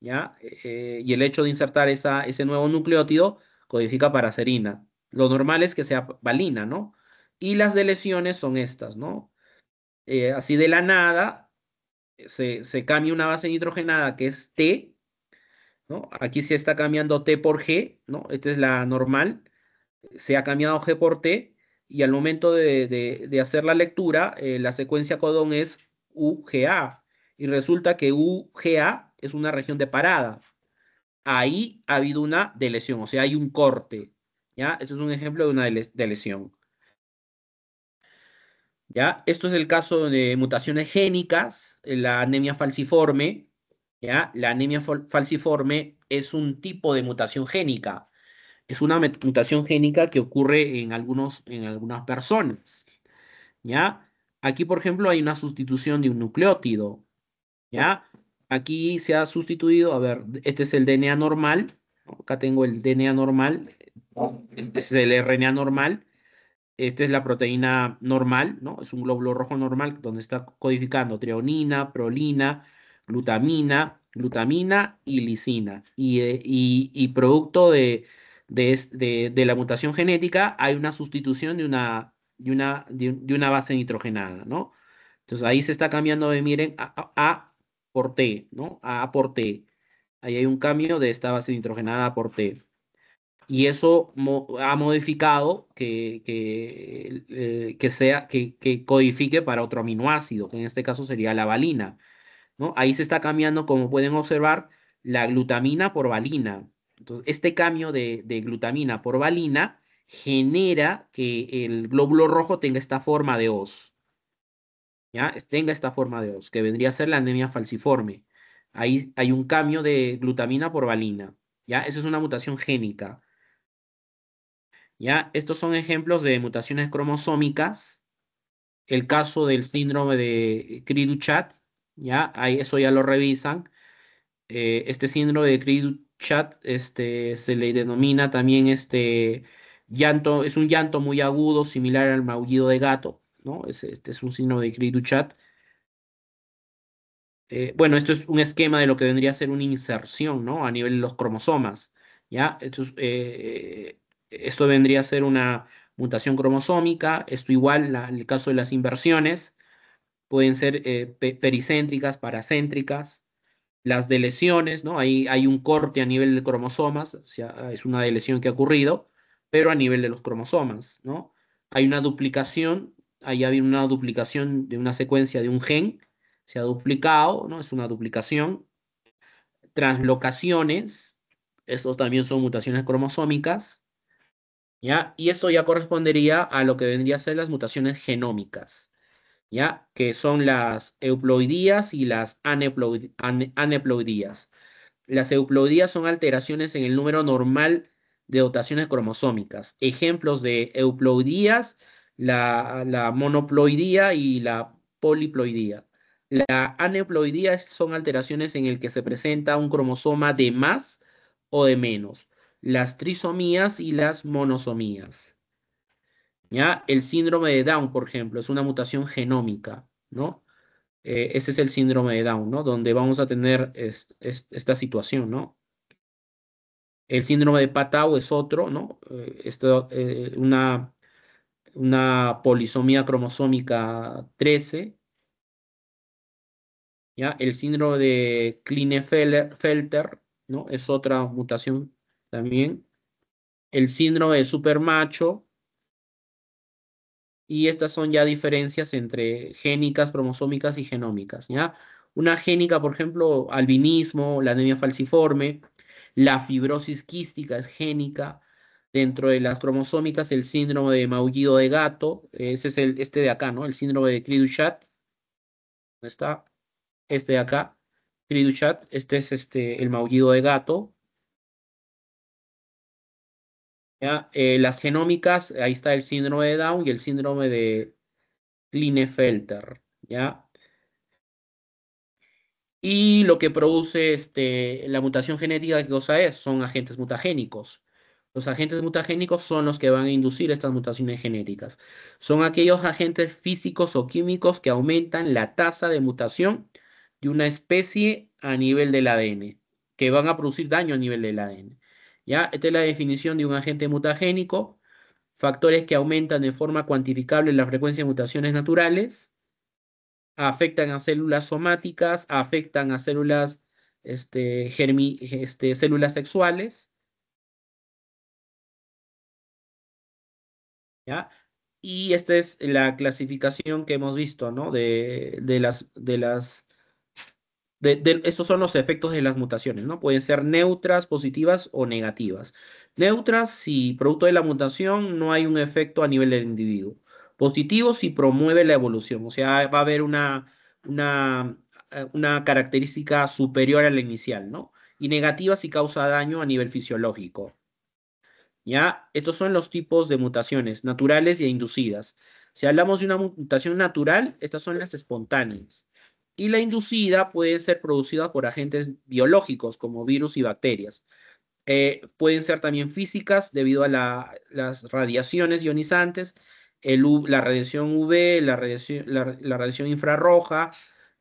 ¿ya? Y el hecho de insertar ese nuevo nucleótido codifica para serina. Lo normal es que sea valina, ¿no? Y las deleciones son estas, ¿no? Así de la nada se cambia una base nitrogenada que es T, ¿no? Aquí se está cambiando T por G, ¿no? Esta es la normal. Se ha cambiado G por T y al momento de hacer la lectura, la secuencia codón es UGA y resulta que UGA es una región de parada. Ahí ha habido una delesión, o sea, hay un corte, ¿ya? Esto es un ejemplo de una delesión, ¿ya? Esto es el caso de mutaciones génicas, la anemia falciforme, ¿ya? La anemia falciforme es un tipo de mutación génica. Es una mutación génica que ocurre en algunas personas, ¿ya? Aquí, por ejemplo, hay una sustitución de un nucleótido, ¿ya? Aquí se ha sustituido, a ver, este es el DNA normal, ¿no? Acá tengo el DNA normal, ¿no? Este es el RNA normal, esta es la proteína normal, ¿no? Es un glóbulo rojo normal donde está codificando treonina, prolina, glutamina y lisina. Y producto de la mutación genética hay una sustitución de una base nitrogenada, ¿no? Entonces ahí se está cambiando de, miren, A por T, ¿no? A por T. Ahí hay un cambio de esta base nitrogenada A por T. Y eso ha modificado que codifique para otro aminoácido, que en este caso sería la valina, ¿no? Ahí se está cambiando, como pueden observar, la glutamina por valina. Entonces, este cambio de glutamina por valina genera que el glóbulo rojo tenga esta forma de hoz, ¿ya? Tenga esta forma de hoz, que vendría a ser la anemia falciforme. Ahí hay un cambio de glutamina por valina, ¿ya? Eso es una mutación génica. ¿Ya? Estos son ejemplos de mutaciones cromosómicas. El caso del síndrome de Cri-du-Chat, ¿ya? Ahí eso ya lo revisan. Este síndrome de Cri-du-Chat se le denomina también llanto, es un llanto muy agudo, similar al maullido de gato, ¿no? Este es un síndrome de Cri-du-Chat. Bueno, esto es un esquema de lo que vendría a ser una inserción, ¿no? A nivel de los cromosomas, ¿ya? Esto vendría a ser una mutación cromosómica. Esto igual, en el caso de las inversiones, pueden ser pericéntricas, paracéntricas. Las deleciones, ¿no? Ahí hay un corte a nivel de cromosomas, o sea, es una delesión que ha ocurrido, pero a nivel de los cromosomas, ¿no? Hay una duplicación, ahí hay una duplicación de una secuencia de un gen, se ha duplicado, ¿no? Es una duplicación. Translocaciones, estos también son mutaciones cromosómicas, ¿ya? Y esto ya correspondería a lo que vendría a ser las mutaciones genómicas, ¿ya? Que son las euploidías y las aneploidías. Las euploidías son alteraciones en el número normal de dotaciones cromosómicas. Ejemplos de euploidías, la monoploidía y la poliploidía. La aneuploidía son alteraciones en el que se presenta un cromosoma de más o de menos. Las trisomías y las monosomías. ¿Ya? El síndrome de Down, por ejemplo, es una mutación genómica, ¿no? Ese es el síndrome de Down, ¿no? Donde vamos a tener esta situación, ¿no? El síndrome de Patau es otro, ¿no? Una polisomía cromosómica 13, ¿ya? El síndrome de Klinefelter, ¿no? Es otra mutación también. El síndrome de supermacho, y estas son ya diferencias entre génicas, cromosómicas y genómicas, ¿ya? Una génica, por ejemplo, albinismo, la anemia falciforme, la fibrosis quística es génica. Dentro de las cromosómicas, el síndrome de maullido de gato, ese es este de acá, ¿no? El síndrome de Cri-du-Chat, ¿dónde está? este de acá, Triduchat, este es el maullido de gato, ¿ya? Las genómicas, ahí está el síndrome de Down y el síndrome de Klinefelter, ¿ya? Y lo que produce la mutación genética, ¿qué cosa es? Son agentes mutagénicos. Los agentes mutagénicos son los que van a inducir estas mutaciones genéticas. Son aquellos agentes físicos o químicos que aumentan la tasa de mutación de una especie a nivel del ADN, que van a producir daño a nivel del ADN. ¿Ya? Esta es la definición de un agente mutagénico. Factores que aumentan de forma cuantificable la frecuencia de mutaciones naturales afectan a células somáticas, afectan a células, células sexuales, ¿ya? Y esta es la clasificación que hemos visto, ¿no? Estos son los efectos de las mutaciones, ¿no? Pueden ser neutras, positivas o negativas. Neutras, si producto de la mutación no hay un efecto a nivel del individuo. Positivo, si promueve la evolución, o sea, va a haber una, una característica superior a la inicial, ¿no? Y negativa, si causa daño a nivel fisiológico. ¿Ya? Estos son los tipos de mutaciones, naturales e inducidas. Si hablamos de una mutación natural, estas son las espontáneas. Y la inducida puede ser producida por agentes biológicos como virus y bacterias. Pueden ser también físicas debido a las radiaciones ionizantes, la radiación UV, la radiación infrarroja.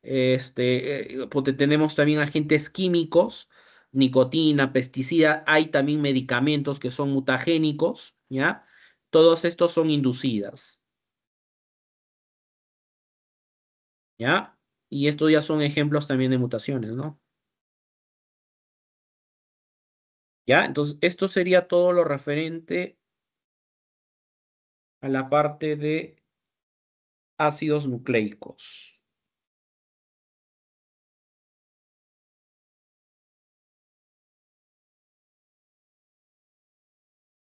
Tenemos también agentes químicos, nicotina, pesticida. Hay también medicamentos que son mutagénicos, ¿ya? Todos estos son inducidas, ¿ya? Y estos ya son ejemplos también de mutaciones, ¿no? ¿Ya? Entonces, esto sería todo lo referente a la parte de ácidos nucleicos.